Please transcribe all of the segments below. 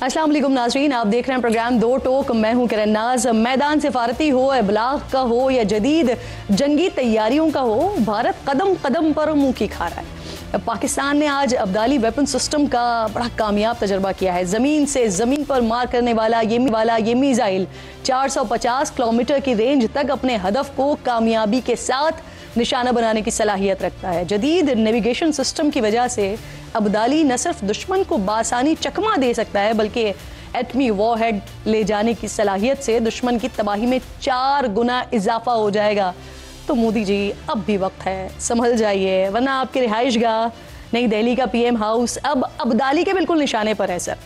अस्सलाम वालेकुम नाज़रीन, आप देख रहे हैं प्रोग्राम दो टोक। मैं हूं किरण नाज। मैदान सिफारती हो, इबलाग का हो या जदीद जंगी तैयारियों का हो, भारत कदम कदम पर मुंह की खा रहा है। पाकिस्तान ने आज अब्दाली वेपन सिस्टम का बड़ा कामयाब तजर्बा किया है। ज़मीन से ज़मीन पर मार करने वाला ये मिसाइल 450 किलोमीटर की रेंज तक अपने हदफ को कामयाबी के साथ निशाना बनाने की सलाहियत रखता है। जदीद नेविगेशन सिस्टम की वजह से अब्दाली न सिर्फ दुश्मन को बासानी चकमा दे सकता है, बल्कि एटमी वॉरहेड ले जाने की सलाहियत से दुश्मन की तबाही में 4 गुना इजाफा हो जाएगा। तो मोदी जी, अब भी वक्त है, संभल जाइए, वरना आपके रिहाइशगाह नई दिल्ली का पीएम हाउस अब अब्दाली के बिल्कुल निशाने पर है। सर,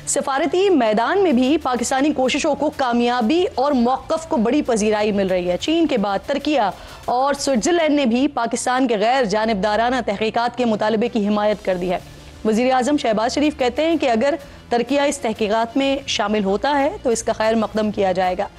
सिफारती मैदान में भी पाकिस्तानी कोशिशों को कामयाबी और मौक़िफ़ को बड़ी पजीराई मिल रही है। चीन के बाद तुर्किया और स्विट्ज़रलैंड ने भी पाकिस्तान के गैर जानिबदाराना तहकीकात के मुतालबे की हिमायत कर दी है। वज़ीर आज़म शहबाज शरीफ कहते हैं कि अगर तुर्किया इस तहकीकात में शामिल होता है तो इसका खैर मकदम किया जाएगा।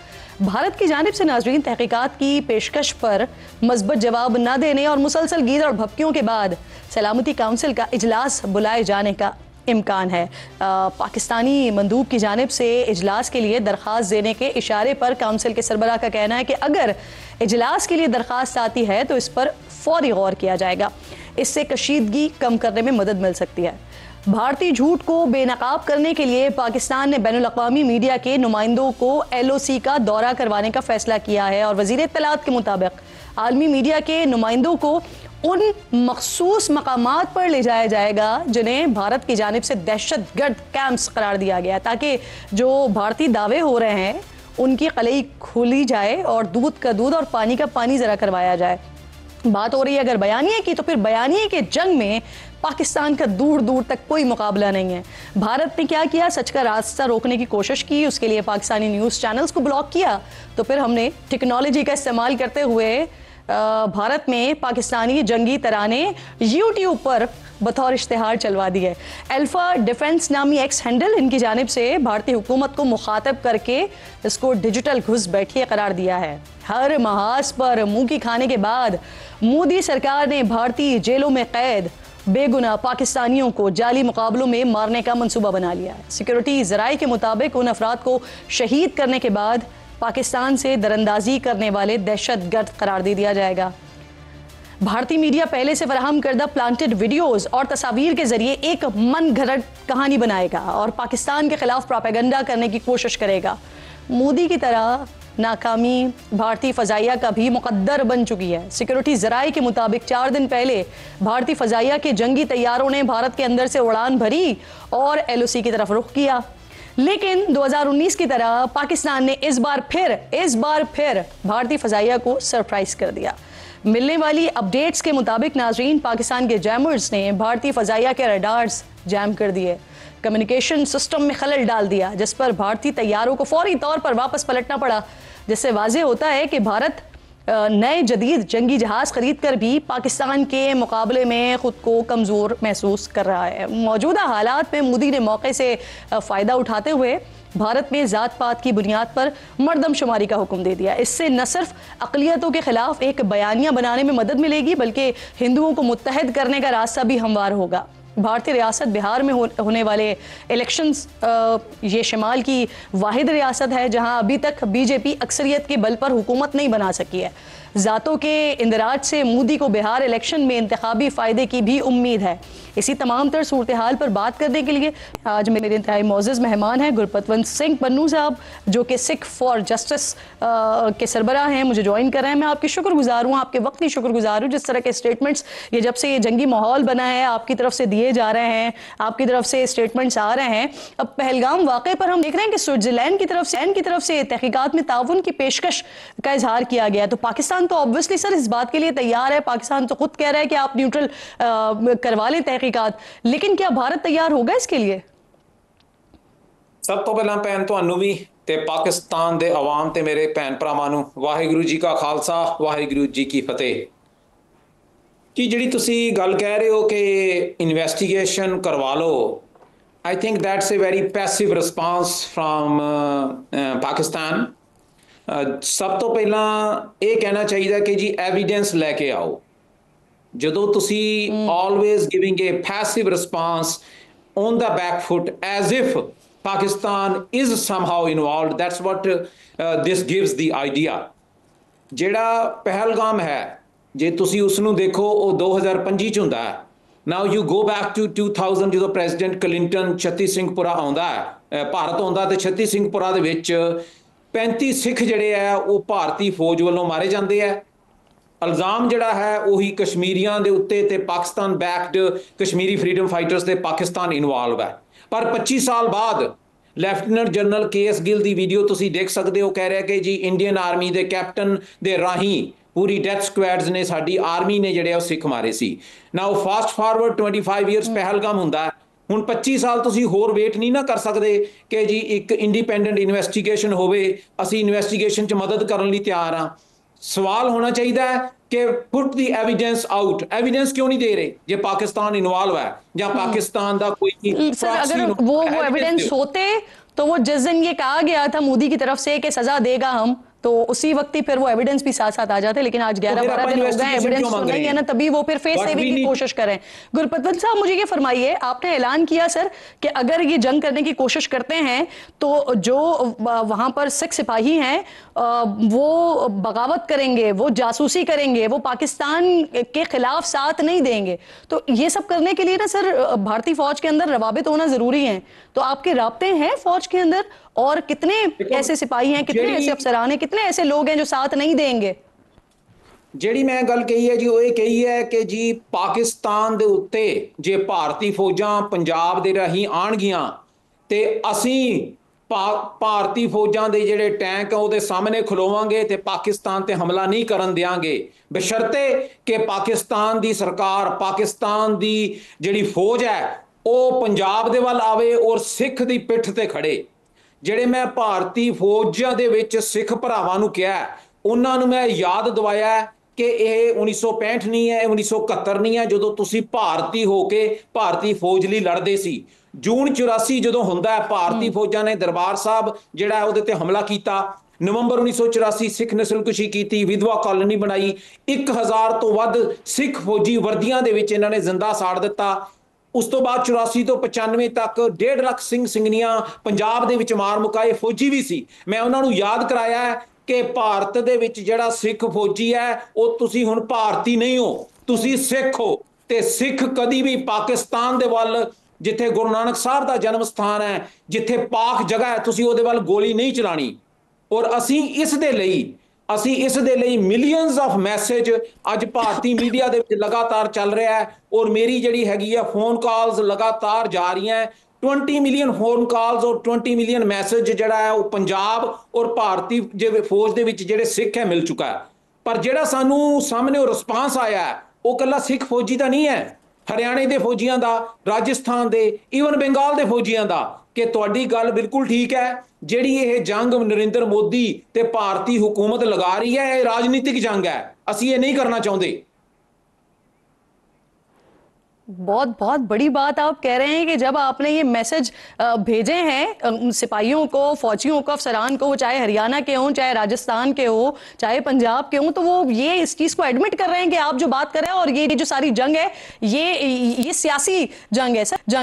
भारत की जानिब से नाज़रीन तहकीकात की पेशकश पर मज़बूत जवाब न देने और मुसलसल गीर और भपकियों के बाद सलामती काउंसिल का इजलास बुलाए जाने का इम्कान है। पाकिस्तानी मंदूब की जानिब से इजलास के लिए दरख्वास्त देने के इशारे पर काउंसिल के सरबराह का कहना है कि अगर इजलास के लिए दरख्वास्त आती है तो इस पर फौरी गौर किया जाएगा। इससे कशीदगी कम करने में मदद मिल सकती है। भारतीय झूठ को बेनकाब करने के लिए पाकिस्तान ने बैनुल अक़वामी मीडिया के नुमाइंदों को LOC का दौरा करवाने का फैसला किया है और वज़ीर इत्तलात के मुताबिक आलमी मीडिया के नुमाइंदों को उन मखसूस मकामात पर ले जाया जाएगा जिन्हें भारत की जानिब से दहशतगर्द कैंप्स करार दिया गया, ताकि जो भारतीय दावे हो रहे हैं उनकी कलई खोली जाए और दूध का दूध और पानी का पानी ज़रा करवाया जाए। बात हो रही है अगर बयानिए की, तो फिर बयानिए के जंग में पाकिस्तान का दूर दूर तक कोई मुकाबला नहीं है। भारत ने क्या किया, सच का रास्ता रोकने की कोशिश की, उसके लिए पाकिस्तानी न्यूज़ चैनल्स को ब्लॉक किया। तो फिर हमने टेक्नोलॉजी का इस्तेमाल करते हुए भारत में पाकिस्तानी जंगी तराने यूट्यूब पर बतौर इश्तिहार चलवा दिए। अल्फा डिफेंस नामी एक्स हैंडल इनकी जानिब से भारतीय हुकूमत को मुखातब करके इसको डिजिटल घुसपैठिया करार दिया है। हर महाज पर मुंह की खाने के बाद मोदी सरकार ने भारतीय जेलों में कैद बेगुनाह पाकिस्तानियों को जाली मुकाबलों में मारने का मंसूबा बना लिया है। सिक्योरिटी ज़राए के मुताबिक उन अफराद को शहीद करने के बाद पाकिस्तान से दरअंदाजी करने वाले दहशतगर्द करार दे दिया जाएगा। भारतीय मीडिया पहले से फराहम करदा प्लांटेड वीडियोस और तस्वीर के जरिए एक मन घड़त कहानी बनाएगा और पाकिस्तान के खिलाफ प्रोपेगेंडा करने की कोशिश करेगा। मोदी की तरह नाकामी भारतीय फ़ज़ाइया का भी मुक़द्दर बन चुकी है। सिक्योरिटी ज़राए के मुताबिक 4 दिन पहले भारतीय फ़ज़ाइया के जंगी तैयारों ने भारत के अंदर से उड़ान भरी और LOC की तरफ रुख किया, लेकिन 2019 की तरह पाकिस्तान ने इस बार फिर भारतीय फ़ज़ाइया को सरप्राइज कर दिया। मिलने वाली अपडेट्स के मुताबिक नाज़रीन पाकिस्तान के जैमर्स ने भारतीय फ़ज़ाइया के रडार्स जैम कर दिए, कम्युनिकेशन सिस्टम में खलल डाल दिया, जिस पर भारतीय तैयारों को फौरी तौर पर वापस पलटना पड़ा, जिससे वाज़ेह होता है कि भारत नए जदीद जंगी जहाज़ खरीद कर भी पाकिस्तान के मुकाबले में ख़ुद को कमज़ोर महसूस कर रहा है। मौजूदा हालात में मोदी ने मौके से फ़ायदा उठाते हुए भारत में ज़ात पात की बुनियाद पर मर्दमशुमारी का हुक्म दे दिया। इससे न सिर्फ अक़लियतों के ख़िलाफ़ एक बयानिया बनाने में मदद मिलेगी, बल्कि हिंदुओं को मुत्तहद करने का रास्ता भी हमवार होगा। भारतीय रियासत बिहार में होने वाले इलेक्शंस ये शिमाल की वाहिद रियासत है जहां अभी तक बीजेपी अक्सरियत के बल पर हुकूमत नहीं बना सकी है। ज़ातों के इंदराज से मोदी को बिहार इलेक्शन में इंतखाबी फ़ायदे की भी उम्मीद है। इसी तमाम तर सूरत हाल पर बात करने के लिए आज मेरे इंतहाई मोअज़्ज़ज़ मेहमान हैं गुरपतवंत सिंह पन्नू साहब, जो कि सिख फॉर जस्टिस के सरबराह हैं, मुझे ज्वाइन कर रहे हैं। मैं आपकी शुक्रगुजार हूँ, आपके वक्त की शुक्रगुजार हूँ। जिस तरह के स्टेटमेंट्स ये जब से ये जंगी माहौल बना है आपकी तरफ से दिए जा रहे हैं, आपकी तरफ से स्टेटमेंट्स आ रहे हैं। अब पहलगाम वाक़े पर हम देख रहे हैं कि स्विट्ज़रलैंड की तरफ से तहकीकात में ताउन की पेशकश का इजहार किया गया है। तो पाकिस्तान तो ऑब्वियसली सर इस बात के लिए तैयार है, पाकिस्तान तो खुद कह रहा है कि आप न्यूट्रल करवा लें तहकीकात, लेकिन क्या भारत तैयार होगा इसके लिए? सब तो पहला भैन तुहानू भी ते पाकिस्तान दे अवाम ते मेरे भैन भरावां नू वाहिगुरू जी का खालसा वाहिगुरू जी की फतेह। कि जिहड़ी तुसी गल कह रहे हो कि इन्वेस्टिगेशन करवा लो, I think that's a very passive response from Pakistan. सब तो पहला ये कहना चाहिए कि जी एविडेंस लैके आओ। ਜਦੋਂ ਤੁਸੀਂ always giving a passive response on the back foot as if Pakistan is somehow involved. That's what this gives the idea. ਜਿਹੜਾ ਪਹਿਲਗਾਮ ਹੈ, ਜੇ ਤੁਸੀਂ ਉਸ ਨੂੰ ਦੇਖੋ, ਉਹ 2025 ਚ ਹੁੰਦਾ ਹੈ। Now you go back to 2000, ਜਦੋਂ ਪ੍ਰੈਜ਼ੀਡੈਂਟ ਕਲਿੰਟਨ ਛੱਤੀ ਸਿੰਘਪੁਰਾ ਆਉਂਦਾ ਹੈ, ਭਾਰਤ ਆਉਂਦਾ, ਤੇ ਛੱਤੀ ਸਿੰਘਪੁਰਾ ਦੇ ਵਿੱਚ 35 ਸਿੱਖ ਜਿਹੜੇ ਆ ਉਹ ਭਾਰਤੀ ਫੌਜ ਵੱਲੋਂ ਮਾਰੇ ਜਾਂਦੇ ਆ। ਇਲਜ਼ਾਮ ਜਿਹੜਾ ਹੈ ਉਹੀ ਕਸ਼ਮੀਰੀਆਂ ਦੇ ਉੱਤੇ, ਤੇ Pakistan backed Kashmiri freedom fighters ਤੇ ਪਾਕਿਸਤਾਨ ਇਨਵੋਲਵ ਹੈ। ਪਰ 25 ਸਾਲ ਬਾਅਦ ਲੈਫਟੀਨੈਂਟ ਜਨਰਲ KS ਗਿੱਲ ਦੀ ਵੀਡੀਓ ਤੁਸੀਂ ਦੇਖ ਸਕਦੇ ਹੋ, ਕਹਿ ਰਿਹਾ ਕਿ ਜੀ ਇੰਡੀਅਨ ਆਰਮੀ ਦੇ ਕੈਪਟਨ ਦੇ ਰਾਹੀਂ ਪੂਰੀ ਡੈਥ ਸਕੁਐਡਸ ਨੇ, ਸਾਡੀ ਆਰਮੀ ਨੇ ਜਿਹੜੇ ਉਹ ਸਿੱਖ ਮਾਰੇ ਸੀ। ਨਾਓ ਫਾਸਟ ਫਾਰਵਰਡ 25 ਇਅਰਸ ਪਹਿਲਗਾਮ ਹੁੰਦਾ ਹੈ। ਹੁਣ 25 ਸਾਲ ਤੁਸੀਂ ਹੋਰ ਵੇਟ ਨਹੀਂ ਨਾ ਕਰ ਸਕਦੇ ਕਿ ਜੀ ਇੱਕ ਇੰਡੀਪੈਂਡੈਂਟ ਇਨਵੈਸਟੀਗੇਸ਼ਨ ਹੋਵੇ। ਅਸੀਂ ਇਨਵੈਸਟੀਗੇਸ਼ਨ 'ਚ ਮਦਦ ਕਰਨ ਲਈ ਤਿਆਰ ਹਾਂ। ਸਵਾਲ ਹੋਣਾ ਚਾਹੀਦਾ ਹੈ ਕਿ ਪੁੱਟ ਦੀ ਐਵੀਡੈਂਸ ਆਊਟ। एविडेंस क्यों नहीं दे रहे? ये पाकिस्तान इन्वॉल्व है या पाकिस्तान का कोई सर, अगर वो एविडेंस होते तो वो जिस दिन ये कहा गया था मोदी की तरफ से कि सजा देगा हम, तो उसी वक्त ही फिर वो एविडेंस भी साथ साथ आ जाते। लेकिन आज 11-12 दिन हो गए, एविडेंस तो नहीं है ना, तभी वो फिर फेस सेविंग की कोशिश करें। गुरपतन साहब, मुझे ये फरमाइए, आपने ऐलान किया सर कि अगर ये जंग करने की कोशिश करते हैं तो जो वहां पर सिख सिपाही हैं वो बगावत करेंगे, वो जासूसी करेंगे, वो पाकिस्तान के खिलाफ साथ नहीं देंगे। तो ये सब करने के लिए ना सर भारतीय फौज के अंदर रवाबित होना जरूरी है। तो आपके राब्ते हैं फौज के अंदर, और कितने ऐसे सिपाही हैं, कितने ऐसे अफसरान हैं, कितने ऐसे लोग हैं जो साथ नहीं देंगे? ਜਿਹੜੀ ਮੈਂ ਗੱਲ ਕਹੀ ਹੈ ਜੀ, ਉਹ ਇਹ ਕਹੀ ਹੈ ਕਿ ਜੀ ਪਾਕਿਸਤਾਨ ਦੇ ਉੱਤੇ ਜੇ ਭਾਰਤੀ ਫੌਜਾਂ ਪੰਜਾਬ ਦੇ ਰਾਹੀਂ ਆਣਗੀਆਂ ਤੇ ਅਸੀਂ ਭਾਰਤੀ ਫੌਜਾਂ ਦੇ ਜਿਹੜੇ ਟੈਂਕ ਆ ਉਹਦੇ ਸਾਹਮਣੇ ਖਲੋਵਾਂਗੇ ਤੇ ਪਾਕਿਸਤਾਨ ਤੇ ਹਮਲਾ ਨਹੀਂ ਕਰਨ ਦਿਆਂਗੇ, ਬਸ਼ਰਤੇ ਕਿ ਪਾਕਿਸਤਾਨ ਦੀ ਸਰਕਾਰ, ਪਾਕਿਸਤਾਨ ਦੀ ਜਿਹੜੀ ਫੌਜ ਹੈ ਉਹ ਪੰਜਾਬ ਦੇ ਵੱਲ ਆਵੇ ਔਰ ਸਿੱਖ ਦੀ ਪਿੱਠ ਤੇ ਖੜੇ। ਜਿਹੜੇ ਮੈਂ ਭਾਰਤੀ ਫੌਜਾਂ ਦੇ ਵਿੱਚ ਸਿੱਖ ਭਰਾਵਾਂ ਨੂੰ ਕਿਹਾ, ਉਹਨਾਂ ਨੂੰ ਮੈਂ ਯਾਦ ਦਿਵਾਇਆ ਕਿ ਇਹ 1965 ਨਹੀਂ ਹੈ, 1971 ਨਹੀਂ ਹੈ, ਜਦੋਂ ਤੁਸੀਂ ਭਾਰਤੀ ਹੋ ਕੇ ਭਾਰਤੀ ਫੌਜ ਲਈ ਲੜਦੇ ਸੀ। ਜੂਨ 84 ਜਦੋਂ ਹੁੰਦਾ ਹੈ, ਭਾਰਤੀ ਫੌਜਾਂ ਨੇ ਦਰਬਾਰ ਸਾਹਿਬ ਜਿਹੜਾ ਉਹਦੇ ਤੇ ਹਮਲਾ ਕੀਤਾ। ਨਵੰਬਰ 1984 ਸਿੱਖ ਨਸਲਕੁਸ਼ੀ ਕੀਤੀ, ਵਿਧਵਾ ਕਾਲੋਨੀ ਬਣਾਈ, 1000 ਤੋਂ ਵੱਧ ਸਿੱਖ ਫੌਜੀ ਵਰਦੀਆਂ ਦੇ ਵਿੱਚ ਇਹਨਾਂ ਨੇ ਜ਼ਿੰਦਾ ਸਾੜ ਦਿੱਤਾ। ਉਸ ਤੋਂ ਬਾਅਦ 84 ਤੋਂ 95 ਤੱਕ 1.5 ਲੱਖ ਸਿੰਘ ਸਿੰਘਣੀਆਂ ਪੰਜਾਬ ਦੇ ਵਿੱਚ ਮਾਰ ਮੁਕਾਏ, ਫੌਜੀ ਵੀ ਸੀ। ਮੈਂ ਉਹਨਾਂ ਨੂੰ ਯਾਦ ਕਰਾਇਆ ਹੈ ਕਿ ਭਾਰਤ ਦੇ ਵਿੱਚ ਜਿਹੜਾ ਸਿੱਖ ਫੌਜੀ ਹੈ ਉਹ ਤੁਸੀਂ ਹੁਣ ਭਾਰਤੀ ਨਹੀਂ ਹੋ, ਤੁਸੀਂ ਸਿੱਖ ਹੋ। ਤੇ ਸਿੱਖ ਕਦੀ ਵੀ ਪਾਕਿਸਤਾਨ ਦੇ ਵੱਲ, ਜਿੱਥੇ ਗੁਰੂ ਨਾਨਕ ਸਾਹਿਬ ਦਾ ਜਨਮ ਸਥਾਨ ਹੈ, ਜਿੱਥੇ ਪਾਕ ਜਗ੍ਹਾ ਹੈ, ਤੁਸੀਂ ਉਹਦੇ ਵੱਲ ਗੋਲੀ ਨਹੀਂ ਚਲਾਣੀ। ਔਰ ਅਸੀਂ ਇਸ ਦੇ ਲਈ ਮਿਲੀਅਨਸ ਆਫ ਮੈਸੇਜ ਅੱਜ ਭਾਰਤੀ ਮੀਡੀਆ ਦੇ ਵਿੱਚ ਲਗਾਤਾਰ ਚੱਲ ਰਿਹਾ ਹੈ। ਔਰ ਮੇਰੀ ਜਿਹੜੀ ਹੈਗੀ ਆ ਫੋਨ ਕਾਲਸ ਲਗਾਤਾਰ ਜਾ ਰਹੀਆਂ, 20 ਮਿਲੀਅਨ ਫੋਨ ਕਾਲਸ ਔਰ 20 ਮਿਲੀਅਨ ਮੈਸੇਜ ਜਿਹੜਾ ਹੈ ਉਹ ਪੰਜਾਬ ਔਰ ਭਾਰਤੀ ਫੌਜ ਦੇ ਵਿੱਚ ਜਿਹੜੇ ਸਿੱਖ ਹੈ ਮਿਲ ਚੁੱਕਾ ਹੈ। ਪਰ ਜਿਹੜਾ ਸਾਨੂੰ ਸਾਹਮਣੇ ਉਹ ਰਿਸਪਾਂਸ ਆਇਆ ਹੈ ਉਹ ਇਕੱਲਾ ਸਿੱਖ ਫੌਜੀ ਦਾ ਨਹੀਂ ਹੈ, ਹਰਿਆਣੇ ਦੇ ਫੌਜੀਆਂ ਦਾ, ਰਾਜਸਥਾਨ ਦੇ, ਈਵਨ ਬੰਗਾਲ ਦੇ ਫੌਜੀਆਂ ਦਾ, ਕਿ ਤੁਹਾਡੀ ਗੱਲ ਬਿਲਕੁਲ ਠੀਕ ਹੈ। ਜਿਹੜੀ ਇਹ ਜੰਗ ਨਰਿੰਦਰ ਮੋਦੀ ਤੇ ਭਾਰਤੀ ਹੁਕੂਮਤ ਲਗਾ ਰਹੀ ਹੈ, ਇਹ ਰਾਜਨੀਤਿਕ ਜੰਗ है, ਅਸੀਂ ਇਹ नहीं करना चाहते। बहुत बहुत बड़ी बात आप कह रहे हैं कि जब आपने ये मैसेज भेजे हैं सिपाहियों को, फौजियों को, अफसरान को, वो चाहे हरियाणा के हों, चाहे राजस्थान के हो, चाहे पंजाब के हों, तो वो ये इस चीज़ को एडमिट कर रहे हैं कि आप जो बात कर रहे हैं और ये जो सारी जंग है ये सियासी जंग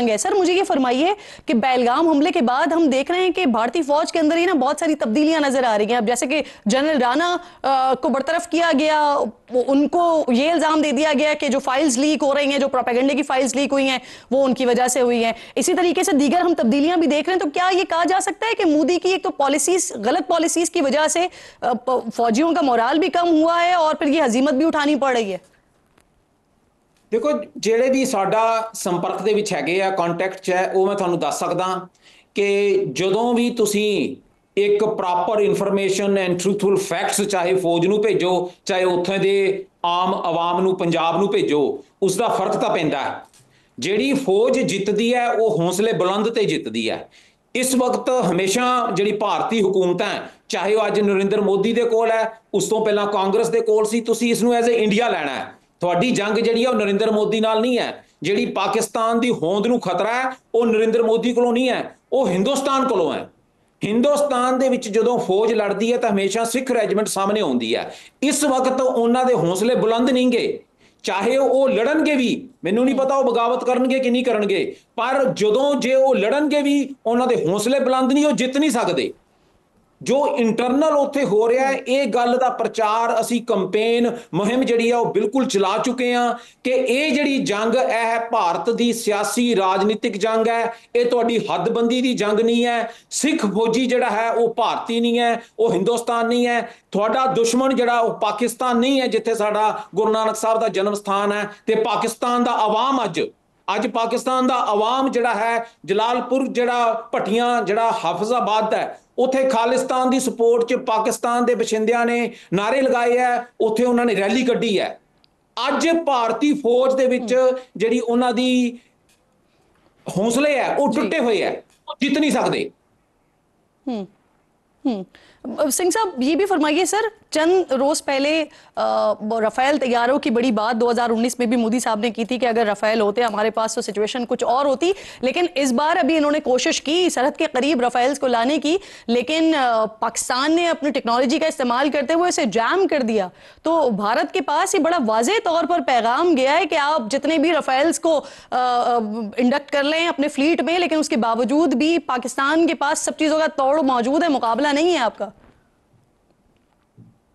है। सर मुझे ये फरमाइए कि बेलगाम हमले के बाद हम देख रहे हैं कि भारतीय फौज के अंदर ही ना बहुत सारी तब्दीलियां नजर आ रही हैं। अब जैसे कि जनरल राणा को बरतरफ किया गया, उनको ये इल्ज़ाम दे दिया गया कि जो फाइल्स लीक हो रही हैं, जो प्रोपेगेंडे की फाइल्स लीक हुई हैं, वो उनकी वजह से हुई हैं। इसी तरीके से दीगर हम तब्दीलियां भी देख रहे हैं। तो क्या ये कहा जा सकता है कि मोदी की एक तो पॉलिसीज, गलत पॉलिसीज की वजह से फौजियों का मोराल भी कम हुआ है और फिर ये हजीमत भी उठानी पड़ रही है? देखो, ਜਿਹੜੇ ਵੀ ਸਾਡਾ ਸੰਪਰਕ ਦੇ ਵਿੱਚ ਹੈਗੇ ਆ, ਕੰਟੈਕਟ 'ਚ ਹੈ, ਉਹ ਮੈਂ ਤੁਹਾਨੂੰ ਦੱਸ ਸਕਦਾ ਕਿ ਜਦੋਂ ਵੀ ਤੁਸੀਂ ਇੱਕ proper information and truthful facts ਚਾਹੇ ਫੌਜ ਨੂੰ ਭੇਜੋ, ਚਾਹੇ ਉੱਥੇ ਦੇ ਆਮ ਆਵਾਮ ਨੂੰ, ਪੰਜਾਬ ਨੂੰ ਭੇਜੋ, ਉਸ ਦਾ ਫਰਕ ਤਾਂ ਪੈਂਦਾ ਹੈ। ਜਿਹੜੀ ਫੌਜ ਜਿੱਤਦੀ ਹੈ ਉਹ ਹੌਸਲੇ ਬੁਲੰਦ ਤੇ ਜਿੱਤਦੀ ਹੈ। ਇਸ ਵਕਤ ਹਮੇਸ਼ਾ ਜਿਹੜੀ ਭਾਰਤੀ ਹਕੂਮਤ ਹੈ, ਚਾਹੇ ਉਹ ਅੱਜ ਨਰਿੰਦਰ ਮੋਦੀ ਦੇ ਕੋਲ ਹੈ, ਉਸ ਤੋਂ ਪਹਿਲਾਂ ਕਾਂਗਰਸ ਦੇ ਕੋਲ ਸੀ, ਤੁਸੀਂ ਇਸ ਨੂੰ ਐਜ਼ ਅ ਇੰਡੀਆ ਲੈਣਾ ਹੈ। ਤੁਹਾਡੀ ਜੰਗ ਜਿਹੜੀ ਹੈ ਉਹ ਨਰਿੰਦਰ ਮੋਦੀ ਨਾਲ ਨਹੀਂ ਹੈ। ਜਿਹੜੀ ਪਾਕਿਸਤਾਨ ਦੀ ਹੋਂਦ ਨੂੰ ਖਤਰਾ ਹੈ ਉਹ ਨਰਿੰਦਰ ਮੋਦੀ ਕੋਲੋਂ ਨਹੀਂ ਹੈ, ਉਹ ਹਿੰਦੁਸਤਾਨ ਕੋਲੋਂ ਹੈ। ਹਿੰਦੁਸਤਾਨ ਦੇ ਵਿੱਚ ਜਦੋਂ ਫੌਜ ਲੜਦੀ ਹੈ ਤਾਂ ਹਮੇਸ਼ਾ ਸਿੱਖ ਰੈਜੀਮੈਂਟ ਸਾਹਮਣੇ ਆਉਂਦੀ ਹੈ। ਇਸ ਵਕਤ ਉਹਨਾਂ ਦੇ ਹੌਸਲੇ ਬੁਲੰਦ ਨਹੀਂ ਗੇ। ਚਾਹੇ ਉਹ ਲੜਨਗੇ ਵੀ, ਮੈਨੂੰ ਨਹੀਂ ਪਤਾ ਉਹ ਬਗਾਵਤ ਕਰਨਗੇ ਕਿ ਨਹੀਂ ਕਰਨਗੇ, ਪਰ ਜਦੋਂ ਜੇ ਉਹ ਲੜਨਗੇ ਵੀ ਉਹਨਾਂ ਦੇ ਹੌਸਲੇ ਬੁਲੰਦ ਨਹੀਂ, ਉਹ ਜਿੱਤ ਨਹੀਂ ਸਕਦੇ। ਜੋ ਇੰਟਰਨਲ ਉੱਥੇ ਹੋ ਰਿਹਾ ਹੈ, ਇਹ ਗੱਲ ਦਾ ਪ੍ਰਚਾਰ ਅਸੀਂ ਕੰਪੇਨ ਮੁਹਿੰਮ ਜਿਹੜੀ ਆ ਉਹ ਬਿਲਕੁਲ ਚਲਾ ਚੁੱਕੇ ਹਾਂ ਕਿ ਇਹ ਜਿਹੜੀ ਜੰਗ ਹੈ ਭਾਰਤ ਦੀ ਸਿਆਸੀ ਰਾਜਨੀਤਿਕ ਜੰਗ ਹੈ, ਇਹ ਤੁਹਾਡੀ ਹੱਦਬੰਦੀ ਦੀ ਜੰਗ ਨਹੀਂ ਹੈ। ਸਿੱਖ ਫੌਜੀ ਜਿਹੜਾ ਹੈ ਉਹ ਭਾਰਤੀ ਨਹੀਂ ਹੈ, ਉਹ ਹਿੰਦੁਸਤਾਨ ਨਹੀਂ ਹੈ। ਤੁਹਾਡਾ ਦੁਸ਼ਮਣ ਜਿਹੜਾ ਉਹ ਪਾਕਿਸਤਾਨ ਨਹੀਂ ਹੈ, ਜਿੱਥੇ ਸਾਡਾ ਗੁਰੂ ਨਾਨਕ ਸਾਹਿਬ ਦਾ ਜਨਮ ਸਥਾਨ ਹੈ। ਤੇ ਪਾਕਿਸਤਾਨ ਦਾ ਆਵਾਮ ਅੱਜ ਪਾਕਿਸਤਾਨ ਦਾ ਆਵਾਮ ਜਿਹੜਾ ਹੈ, ਜਲਾਲਪੁਰ ਜਿਹੜਾ ਭੱਟੀਆਂ ਜਿਹੜਾ ਹਾਫਿਜ਼ਾਬਾਦ ਹੈ, ਉੱਥੇ ਖਾਲਿਸਤਾਨ ਦੀ ਸਪੋਰਟ 'ਚ ਪਾਕਿਸਤਾਨ ਦੇ ਬਸ਼ਿੰਦਿਆਂ ਨੇ ਨਾਰੇ ਲਗਾਏ ਹੈ, ਉੱਥੇ ਉਹਨਾਂ ਨੇ ਰੈਲੀ ਕੱਢੀ ਹੈ। ਅੱਜ ਭਾਰਤੀ ਫੌਜ ਦੇ ਵਿੱਚ ਜਿਹੜੀ ਉਹਨਾਂ ਦੀ ਹੌਸਲੇ ਹੈ ਉਹ ਟੁੱਟੇ ਹੋਏ ਹੈ, ਉਹ ਜਿੱਤ ਨਹੀਂ ਸਕਦੇ। सिंह साहब ये भी फरमाइए सर, चंद रोज पहले राफेल तैयारों की बड़ी बात 2019 में भी मोदी साहब ने की थी कि अगर राफेल होते हमारे पास तो सिचुएशन कुछ और होती, लेकिन इस बार अभी इन्होंने कोशिश की सरहद के करीब राफेल्स को लाने की, लेकिन पाकिस्तान ने अपनी टेक्नोलॉजी का इस्तेमाल करते हुए इसे जैम कर दिया। तो भारत के पास ये बड़ा वाज़ेह तौर पर पैगाम गया है कि आप जितने भी राफेल्स को इंडक्ट कर लें अपने फ्लीट में, लेकिन उसके बावजूद भी पाकिस्तान के पास सब चीज़ों का तोड़ मौजूद है, मुकाबला नहीं है आपका।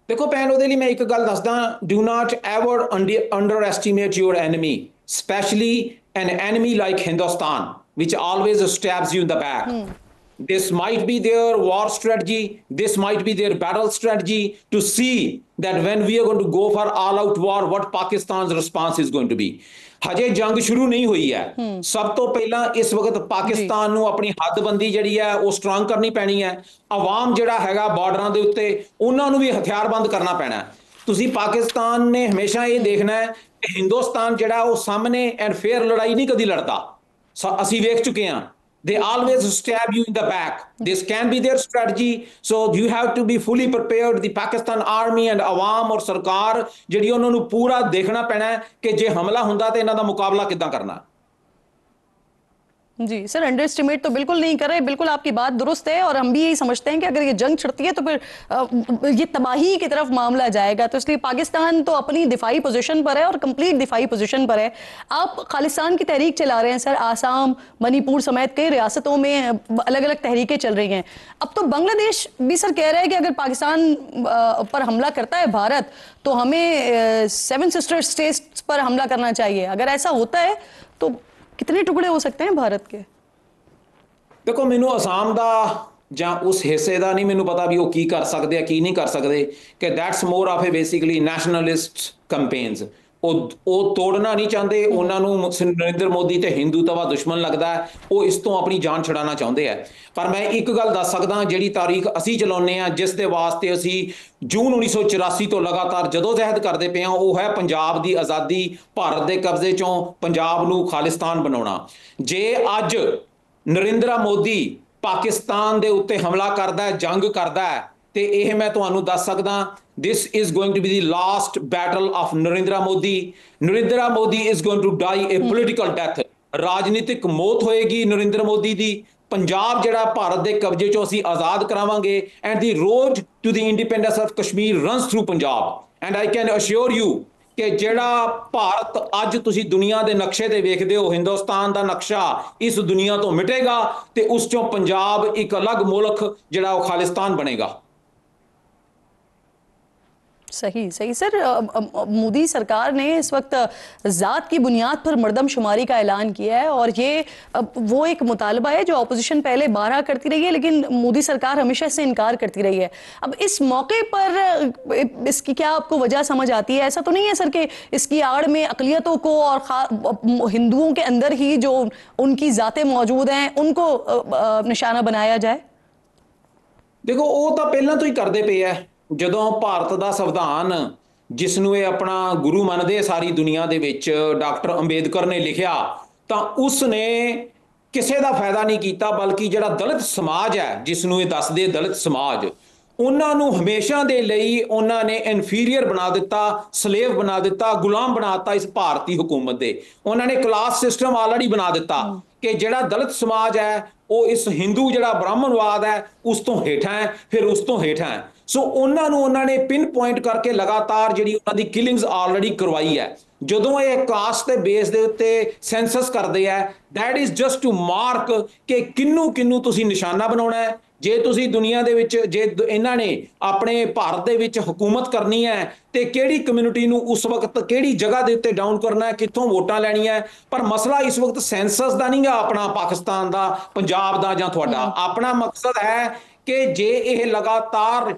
देखो भैन, ਉਹਦੇ ਲਈ मैं एक गल दसदा, do not ever underestimate your enemy, especially an enemy like Hindustan, which always stabs you in the back. This might be their war strategy, this might be their battle strategy to see that when we are going to go for all-out war, what Pakistan's response is going to be. ਹਜੇ ਜੰਗ ਸ਼ੁਰੂ ਨਹੀਂ ਹੋਈ ਹੈ। ਸਭ ਤੋਂ ਪਹਿਲਾਂ ਇਸ ਵਕਤ ਪਾਕਿਸਤਾਨ ਨੂੰ ਆਪਣੀ ਹੱਦਬੰਦੀ ਜਿਹੜੀ ਹੈ ਉਹ ਸਟਰੋਂਗ ਕਰਨੀ ਪੈਣੀ ਹੈ। ਆਵਾਮ ਜਿਹੜਾ ਹੈਗਾ ਬਾਰਡਰਾਂ ਦੇ ਉੱਤੇ, ਉਹਨਾਂ ਨੂੰ ਵੀ ਹਥਿਆਰਬੰਦ ਕਰਨਾ ਪੈਣਾ ਹੈ। ਤੁਸੀਂ ਪਾਕਿਸਤਾਨ ਨੇ ਹਮੇਸ਼ਾ ਇਹ ਦੇਖਣਾ ਹੈ ਕਿ ਹਿੰਦੁਸਤਾਨ ਜਿਹੜਾ ਉਹ ਸਾਹਮਣੇ ਐਂਡ ਫੇਅਰ ਲੜਾਈ ਨਹੀਂ ਕਦੀ ਲੜਦਾ। ਅਸੀਂ ਵੇਖ ਚੁੱਕੇ ਹਾਂ, they always stab you in the back. This can be their strategy, so you have to be fully prepared. The Pakistan army and awam और सरकार ਜਿਹੜੀ ਉਹਨਾਂ ਨੂੰ ਪੂਰਾ ਦੇਖਣਾ ਪੈਣਾ ਹੈ ਕਿ ਜੇ ਹਮਲਾ ਹੁੰਦਾ ਤਾਂ ਇਹਨਾਂ ਦਾ ਮੁਕਾਬਲਾ ਕਿੱਦਾਂ ਕਰਨਾ। जी सर, अंडर एस्टिमेट तो बिल्कुल नहीं कर रहे, बिल्कुल आपकी बात दुरुस्त है, और हम भी यही समझते हैं कि अगर ये जंग छिड़ती है तो फिर ये तबाही की तरफ मामला जाएगा। तो इसलिए पाकिस्तान तो अपनी दिफाई पोजीशन पर है और कंप्लीट दिफाई पोजीशन पर है। आप खालिस्तान की तहरीक चला रहे हैं सर, आसाम, मणिपुर समेत कई रियासतों में अलग अलग तहरीकें चल रही हैं। अब तो बांग्लादेश भी सर कह रहा है कि अगर पाकिस्तान पर हमला करता है भारत तो हमें 7 सिस्टर स्टेट्स पर हमला करना चाहिए। अगर ऐसा होता है तो कितने टुकड़े हो सकते हैं भारत के? देखो, मैनू आसाम ਦਾ ਜਾਂ ਉਸ ਹਿੱਸੇ ਦਾ ਨਹੀਂ ਮੈਨੂੰ ਪਤਾ ਵੀ ਉਹ ਕੀ ਕਰ ਸਕਦੇ ਆ ਕੀ ਨਹੀਂ ਕਰ ਸਕਦੇ, ਕਿ that's more of a basically nationalist campaigns. ਉਹ ਤੋੜਨਾ ਨਹੀਂ ਚਾਹੁੰਦੇ, ਉਹਨਾਂ ਨੂੰ ਨਰਿੰਦਰ ਮੋਦੀ ਤੇ ਹਿੰਦੂਤਵਾ ਦੁਸ਼ਮਣ ਲੱਗਦਾ, ਉਹ ਇਸ ਤੋਂ ਆਪਣੀ ਜਾਨ ਛੁਡਾਉਣਾ ਚਾਹੁੰਦੇ ਆ। ਪਰ ਮੈਂ ਇੱਕ ਗੱਲ ਦੱਸ ਸਕਦਾ, ਜਿਹੜੀ ਤਾਰੀਖ ਅਸੀਂ ਚਲਾਉਂਦੇ ਆ, ਜਿਸ ਦੇ ਵਾਸਤੇ ਅਸੀਂ ਜੂਨ 1984 ਤੋਂ ਲਗਾਤਾਰ ਜਦੋਜਹਿਦ ਕਰਦੇ ਪਏ ਹਾਂ, ਉਹ ਹੈ ਪੰਜਾਬ ਦੀ ਆਜ਼ਾਦੀ, ਭਾਰਤ ਦੇ ਕਬਜ਼ੇ ਚੋਂ ਪੰਜਾਬ ਨੂੰ ਖਾਲਿਸਤਾਨ ਬਣਾਉਣਾ। ਜੇ ਅੱਜ ਨਰਿੰਦਰ ਮੋਦੀ ਪਾਕਿਸਤਾਨ ਦੇ ਉੱਤੇ ਹਮਲਾ ਕਰਦਾ ਹੈ, ਜੰਗ ਕਰਦਾ ਹੈ, ਤੇ ਇਹ ਮੈਂ ਤੁਹਾਨੂੰ ਦੱਸ ਸਕਦਾ, this is going to be the last battle of Narendra Modi. Narendra Modi is going to die a political death. ਰਾਜਨੀਤਿਕ ਮੌਤ ਹੋਏਗੀ ਨਰਿੰਦਰ ਮੋਦੀ ਦੀ। ਪੰਜਾਬ ਜਿਹੜਾ ਭਾਰਤ ਦੇ ਕਬਜ਼ੇ ਚੋਂ ਅਸੀਂ ਆਜ਼ਾਦ ਕਰਾਵਾਂਗੇ, and the road to the independence of Kashmir runs through Punjab. And I can assure you ਕਿ ਜਿਹੜਾ ਭਾਰਤ ਅੱਜ ਤੁਸੀਂ ਦੁਨੀਆ ਦੇ ਨਕਸ਼ੇ ਤੇ ਵੇਖਦੇ ਹੋ, ਹਿੰਦੁਸਤਾਨ ਦਾ ਨਕਸ਼ਾ ਇਸ ਦੁਨੀਆ ਤੋਂ ਮਿਟੇਗਾ ਤੇ ਉਸ ਚੋਂ ਪੰਜਾਬ ਇੱਕ ਅਲੱਗ ਮੁਲਕ ਜਿਹੜਾ ਉਹ ਖਾਲਿਸਤਾਨ ਬਣੇਗਾ। सही सही सर, मोदी सरकार ने इस वक्त ज़ात की बुनियाद पर मर्दमशुमारी का ऐलान किया है, और ये वो एक मुतालबा है जो अपोजिशन पहले बारहा करती रही है, लेकिन मोदी सरकार हमेशा से इनकार करती रही है। अब इस मौके पर इसकी क्या आपको वजह समझ आती है? ऐसा तो नहीं है सर कि इसकी आड़ में अक़लियतों को और हिंदुओं के अंदर ही जो उनकी ज़ातें मौजूद हैं उनको निशाना बनाया जाए? देखो, वो तो पहला तो ही करते पे है। ਜਦੋਂ ਭਾਰਤ ਦਾ ਸੰਵਿਧਾਨ, ਜਿਸ ਨੂੰ ਇਹ ਆਪਣਾ ਗੁਰੂ ਮੰਨਦੇ ਸਾਰੀ ਦੁਨੀਆ ਦੇ ਵਿੱਚ, ਡਾਕਟਰ ਅੰਬੇਦਕਰ ਨੇ ਲਿਖਿਆ, ਤਾਂ ਉਸ ਨੇ ਕਿਸੇ ਦਾ ਫਾਇਦਾ ਨਹੀਂ ਕੀਤਾ, ਬਲਕਿ ਜਿਹੜਾ ਦਲਿਤ ਸਮਾਜ ਹੈ, ਜਿਸ ਨੂੰ ਇਹ ਦੱਸਦੇ ਦਲਿਤ ਸਮਾਜ, ਉਹਨਾਂ ਨੂੰ ਹਮੇਸ਼ਾ ਦੇ ਲਈ ਉਹਨਾਂ ਨੇ ਇਨਫੀਰੀਅਰ ਬਣਾ ਦਿੱਤਾ, ਸਲੇਵ ਬਣਾ ਦਿੱਤਾ, ਗੁਲਾਮ ਬਣਾ ਦਿੱਤਾ ਇਸ ਭਾਰਤੀ ਹਕੂਮਤ ਦੇ। ਉਹਨਾਂ ਨੇ ਕਲਾਸ ਸਿਸਟਮ ਆਲਰੇਡੀ ਬਣਾ ਦਿੱਤਾ ਕਿ ਜਿਹੜਾ ਦਲਿਤ ਸਮਾਜ ਹੈ ਉਹ ਇਸ ਹਿੰਦੂ ਜਿਹੜਾ ਬ੍ਰਾਹਮਣਵਾਦ ਹੈ ਉਸ ਤੋਂ ਹੇਠਾਂ ਹੈ, ਫਿਰ ਉਸ ਤੋਂ ਹੇਠਾਂ ਹੈ। ਸੋ ਉਹਨਾਂ ਨੇ ਪਿਨ ਪੁਆਇੰਟ ਕਰਕੇ ਲਗਾਤਾਰ ਜਿਹੜੀ ਉਹਨਾਂ ਦੀ ਕਿਲਿੰਗਸ ਆਲਰੇਡੀ ਕਰਵਾਈ ਹੈ। ਜਦੋਂ ਇਹ ਕਾਸਟ ਦੇ ਬੇਸ ਦੇ ਉੱਤੇ ਸੈਂਸਸ ਕਰਦੇ ਆ, that is just to mark ਕਿ ਕਿੰਨੂੰ ਤੁਸੀਂ ਨਿਸ਼ਾਨਾ ਬਣਾਉਣਾ ਹੈ। ਜੇ ਤੁਸੀਂ ਦੁਨੀਆ ਦੇ ਵਿੱਚ, ਜੇ ਇਹਨਾਂ ਨੇ ਆਪਣੇ ਭਾਰਤ ਦੇ ਵਿੱਚ ਹਕੂਮਤ ਕਰਨੀ ਹੈ ਤੇ ਕਿਹੜੀ ਕਮਿਊਨਿਟੀ ਨੂੰ ਉਸ ਵਕਤ ਕਿਹੜੀ ਜਗ੍ਹਾ ਦੇ ਉੱਤੇ ਡਾਊਨ ਕਰਨਾ ਹੈ, ਕਿੱਥੋਂ ਵੋਟਾਂ ਲੈਣੀਆਂ ਹੈ। ਪਰ ਮਸਲਾ ਇਸ ਵਕਤ ਸੈਂਸਸ ਦਾ ਨਹੀਂ ਗਾ, ਆਪਣਾ ਪਾਕਿਸਤਾਨ ਦਾ, ਪੰਜਾਬ ਦਾ ਜਾਂ ਤੁਹਾਡਾ। ਆਪਣਾ ਮਕਸਦ ਹੈ ਕਿ ਜੇ ਇਹ ਲਗਾਤਾਰ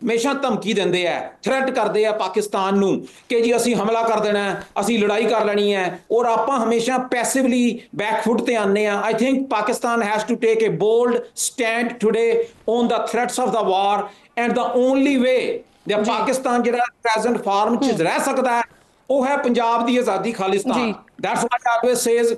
ਹਮੇਸ਼ਾ ਧਮਕੀ ਦਿੰਦੇ ਆ, ਥ੍ਰੈਟ ਕਰਦੇ ਆ ਪਾਕਿਸਤਾਨ ਨੂੰ ਕਿ ਜੀ ਅਸੀਂ ਹਮਲਾ ਕਰ ਦੇਣਾ, ਅਸੀਂ ਲੜਾਈ ਕਰ ਲੈਣੀ ਹੈ, ਔਰ ਆਪਾਂ ਹਮੇਸ਼ਾ ਪੈਸਿਵਲੀ ਬੈਕਫੁੱਟ ਤੇ ਆਉਂਦੇ ਆ। I think Pakistan has to take a bold stand today on the threats of the war, and the only way the Pakistan ਜਿਹੜਾ ਪ੍ਰੈਜ਼ੈਂਟ ਫਾਰਮ 'ਚ ਰਹਿ ਸਕਦਾ ਹੈ ਉਹ ਹੈ ਪੰਜਾਬ ਦੀ ਆਜ਼ਾਦੀ, Khalistan. That's what I always says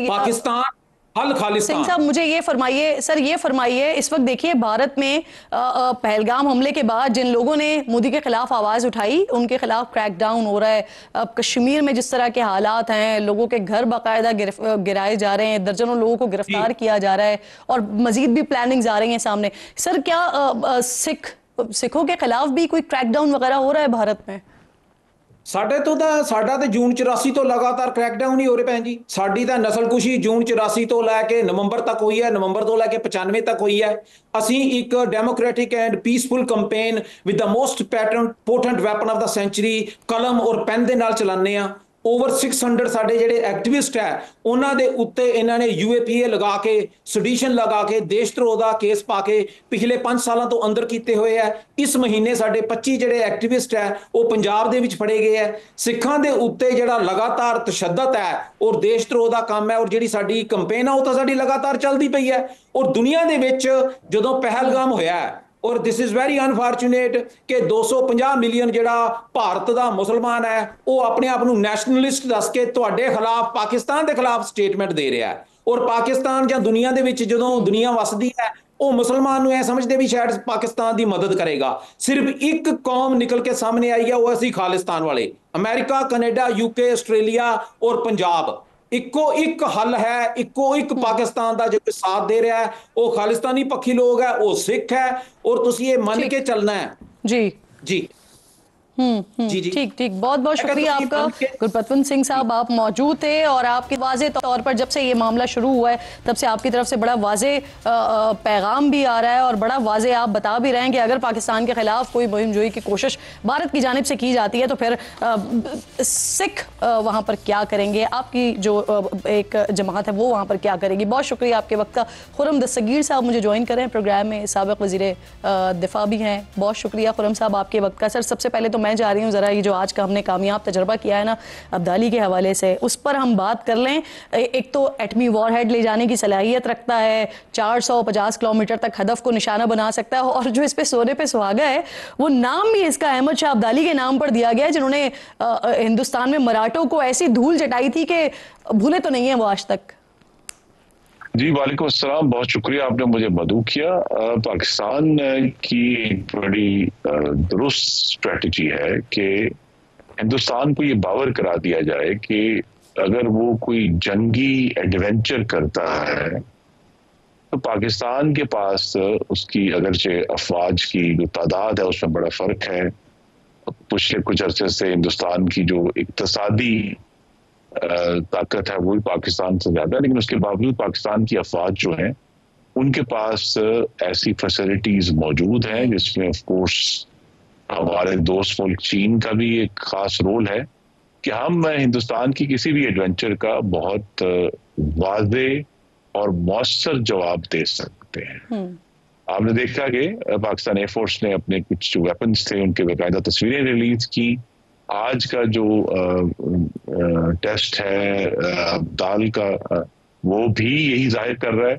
Pakistan हल खालिस्तान। सिंह साहब मुझे ये फरमाइए, सर ये फरमाइए, इस वक्त देखिए भारत में पहलगाम हमले के बाद जिन लोगों ने मोदी के खिलाफ आवाज उठाई उनके खिलाफ क्रैकडाउन हो रहा है। अब कश्मीर में जिस तरह के हालात हैं, लोगों के घर बाकायदा गिराए जा रहे हैं, दर्जनों लोगों को गिरफ्तार किया जा रहा है और मजीद भी प्लानिंग्स आ रही हैं सामने। सर क्या सिखों के खिलाफ भी कोई क्रैकडाउन वगैरह हो रहा है भारत में? ਸਾਡਾ ਤਾਂ ਜੂਨ 84 ਤੋਂ ਲਗਾਤਾਰ ਕ੍ਰੈਕਡਾਊਨ ਹੀ ਹੋ ਰਹੇ ਭੈਣ ਜੀ। ਸਾਡੀ ਤਾਂ ਨਸਲਕੁਸ਼ੀ ਜੂਨ 84 ਤੋਂ ਲੈ ਕੇ ਨਵੰਬਰ ਤੱਕ ਹੋਈ ਹੈ, ਨਵੰਬਰ ਤੋਂ ਲੈ ਕੇ 95 ਤੱਕ ਹੋਈ ਹੈ। ਅਸੀਂ ਇੱਕ democratic and peaceful campaign with the most potent weapon of the century ਕਲਮ ਔਰ ਪੈਨ ਦੇ ਨਾਲ ਚਲਾਉਂਦੇ ਆ। ਓਵਰ 600 ਸਾਡੇ ਜਿਹੜੇ ਐਕਟਿਵਿਸਟ ਹੈ ਉਹਨਾਂ ਦੇ ਉੱਤੇ ਇਹਨਾਂ ਨੇ UAPA ਲਗਾ ਕੇ, ਸੈਡੀਸ਼ਨ ਲਗਾ ਕੇ, ਦੇਸ਼ ਧਰੋਹ ਦਾ ਕੇਸ ਪਾ ਕੇ ਪਿਛਲੇ 5 ਸਾਲਾਂ ਤੋਂ ਅੰਦਰ ਕੀਤੇ ਹੋਏ ਹੈ। ਇਸ ਮਹੀਨੇ ਸਾਡੇ 25 ਜਿਹੜੇ ਐਕਟਿਵਿਸਟ ਹੈ ਉਹ ਪੰਜਾਬ ਦੇ ਵਿੱਚ ਫੜੇ ਗਏ ਹੈ। ਸਿੱਖਾਂ ਦੇ ਉੱਤੇ ਜਿਹੜਾ ਲਗਾਤਾਰ ਤਸ਼ੱਦਦ ਹੈ ਔਰ ਦੇਸ਼ ਧਰੋਹ ਦਾ ਕੰਮ ਹੈ ਔਰ ਜਿਹੜੀ ਸਾਡੀ ਕੰਪੇਨ ਆ ਉਹ ਤਾਂ ਸਾਡੀ ਲਗਾਤਾਰ ਚੱਲਦੀ ਪਈ ਹੈ। ਔਰ ਦੁਨੀਆ ਦੇ ਵਿੱਚ ਜਦੋਂ ਪਹਿਲਗਾਮ ਹੋਇਆ ਹੈ, ਔਰ ਦਿਸ ਇਜ਼ ਵੈਰੀ ਅਨਫੋਰਚੂਨੇਟ ਕਿ 250 ਮਿਲੀਅਨ ਜਿਹੜਾ ਭਾਰਤ ਦਾ ਮੁਸਲਮਾਨ ਹੈ ਉਹ ਆਪਣੇ ਆਪ ਨੂੰ ਨੈਸ਼ਨਲਿਸਟ ਦੱਸ ਕੇ ਤੁਹਾਡੇ ਖਿਲਾਫ, ਪਾਕਿਸਤਾਨ ਦੇ ਖਿਲਾਫ ਸਟੇਟਮੈਂਟ ਦੇ ਰਿਹਾ ਹੈ। ਔਰ ਪਾਕਿਸਤਾਨ ਜਾਂ ਦੁਨੀਆ ਦੇ ਵਿੱਚ ਜਦੋਂ ਦੁਨੀਆ ਵਸਦੀ ਹੈ ਉਹ ਮੁਸਲਮਾਨ ਨੂੰ ਇਹ ਸਮਝਦੇ ਵੀ ਸ਼ਾਇਦ ਪਾਕਿਸਤਾਨ ਦੀ ਮਦਦ ਕਰੇਗਾ। ਸਿਰਫ ਇੱਕ ਕੌਮ ਨਿਕਲ ਕੇ ਸਾਹਮਣੇ ਆਈ ਹੈ, ਉਹ ਅਸੀਂ ਖਾਲਿਸਤਾਨ ਵਾਲੇ। ਅਮਰੀਕਾ, ਕੈਨੇਡਾ, UK, ਆਸਟ੍ਰੇਲੀਆ ਔਰ ਪੰਜਾਬ ਇੱਕੋ ਇੱਕ ਹੱਲ ਹੈ, ਇੱਕੋ ਇੱਕ ਪਾਕਿਸਤਾਨ ਦਾ ਜੋ ਸਾਥ ਦੇ ਰਿਹਾ ਹੈ ਉਹ ਖਾਲਿਸਤਾਨੀ ਪੱਖੀ ਲੋਕ ਹੈ, ਉਹ ਸਿੱਖ ਹੈ। ਔਰ ਤੁਸੀਂ ਇਹ ਮੰਨ ਕੇ ਚੱਲਣਾ ਹੈ। ਜੀ ਜੀ ठीक, बहुत बहुत शुक्रिया आपका गुरपतवंत सिंह साहब, आप मौजूद थे और आपके वाजे तौर पर जब से ये मामला शुरू हुआ है तब से आपकी तरफ से बड़ा वाजे पैगाम भी आ रहा है और बड़ा वाजे आप बता भी रहे हैं कि अगर पाकिस्तान के खिलाफ कोई मुहिम जोई की कोशिश भारत की जानिब से की जाती है तो फिर सिख वहाँ पर क्या करेंगे, आपकी जो एक जमात है वो वहाँ पर क्या करेगी। बहुत शुक्रिया आपके वक्त का। खुरम दस्तगीर साहब मुझे ज्वाइन करें प्रोग्राम में, साबिक़ वज़ीर दिफा भी हैं। बहुत शुक्रिया खुरम साहब आपके वक्त का। सर सबसे पहले तो मैं जा रही हूँ ज़रा ये जो आज का हमने कामयाब तजर्बा किया है ना अब्दाली के हवाले से, उस पर हम बात कर लें। एक तो एटमी वॉरहेड ले जाने की सलाहियत रखता है, 450 किलोमीटर तक हदफ को निशाना बना सकता है और जो इस पे सोने पे सुहागा है वो नाम भी इसका अहमद शाह अब्दाली के नाम पर दिया गया है, जिन्होंने हिंदुस्तान में मराठों को ऐसी धूल चटाई थी कि भूले तो नहीं है वो आज तक। जी वालेकुम अस्सलाम, बहुत शुक्रिया आपने मुझे मदऊ किया। पाकिस्तान की बड़ी दुरुस्त स्ट्रेटजी है कि हिंदुस्तान को ये बावर करा दिया जाए कि अगर वो कोई जंगी एडवेंचर करता है तो पाकिस्तान के पास उसकी अगरचे अफवाज की जो तादाद है उसमें बड़ा फ़र्क है। पिछले कुछ अरसे से हिंदुस्तान की जो इक़्तिसादी ताकत है वो भी पाकिस्तान से ज़्यादा है, लेकिन उसके बावजूद पाकिस्तान की अफवाज जो हैं उनके पास ऐसी फैसिलिटीज़ मौजूद हैं जिसमें ऑफ कोर्स हमारे दोस्त मुल्क चीन का भी एक ख़ास रोल है कि हम हिंदुस्तान की किसी भी एडवेंचर का बहुत वाज़े और मौसर जवाब दे सकते हैं। आपने देखा कि पाकिस्तान एयरफोर्स ने अपने कुछ जो वेपन्स थे उनके बाकायदा तस्वीरें रिलीज की। आज का जो टेस्ट है अब्दाल का वो भी यही जाहिर कर रहा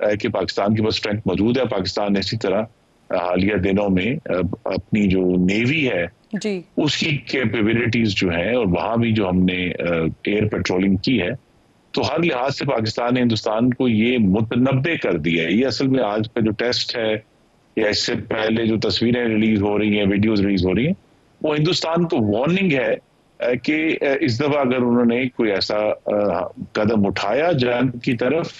है कि पाकिस्तान के पास स्ट्रेंथ मौजूद है। पाकिस्तान इसी तरह हालिया दिनों में अपनी जो नेवी है जी उसकी कैपेबिलिटीज जो है और वहाँ भी जो हमने एयर पेट्रोलिंग की है तो हर लिहाज से पाकिस्तान ने हिंदुस्तान को ये मुतनब्बे कर दिया है। ये असल में आज का जो टेस्ट है या इससे पहले जो तस्वीरें रिलीज हो रही हैं, वीडियोज रिलीज हो रही हैं, वो हिंदुस्तान को वार्निंग है कि इस दफा अगर उन्होंने कोई ऐसा कदम उठाया जंग की तरफ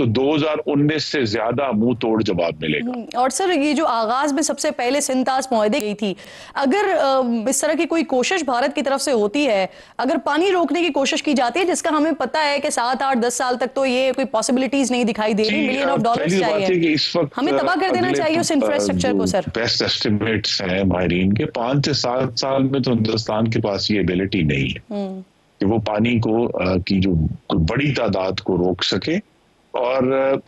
तो 2019 से ज्यादा मुंह तोड़ जवाब मिलेगा। और सर ये जो आगाज में सबसे पहले सिंतास मुआहदे की थी, अगर इस तरह की कोई कोशिश भारत की तरफ से होती है, अगर पानी रोकने की कोशिश की जाती है, जिसका हमें पता है कि 7, 8, 10 साल तक तो ये कोई पॉसिबिलिटीज नहीं दिखाई दे रही, $मिलियन ऑफ चाहिए, इस वक्त हमें तबाह कर देना चाहिए उस इंफ्रास्ट्रक्चर को सर। बेस्ट एस्टिमेट्स हैं माहिरीन के, 5 से 7 साल में तो हिंदुस्तान के पास ये एबिलिटी नहीं है कि वो पानी को की जो बड़ी तादाद को रोक सके। और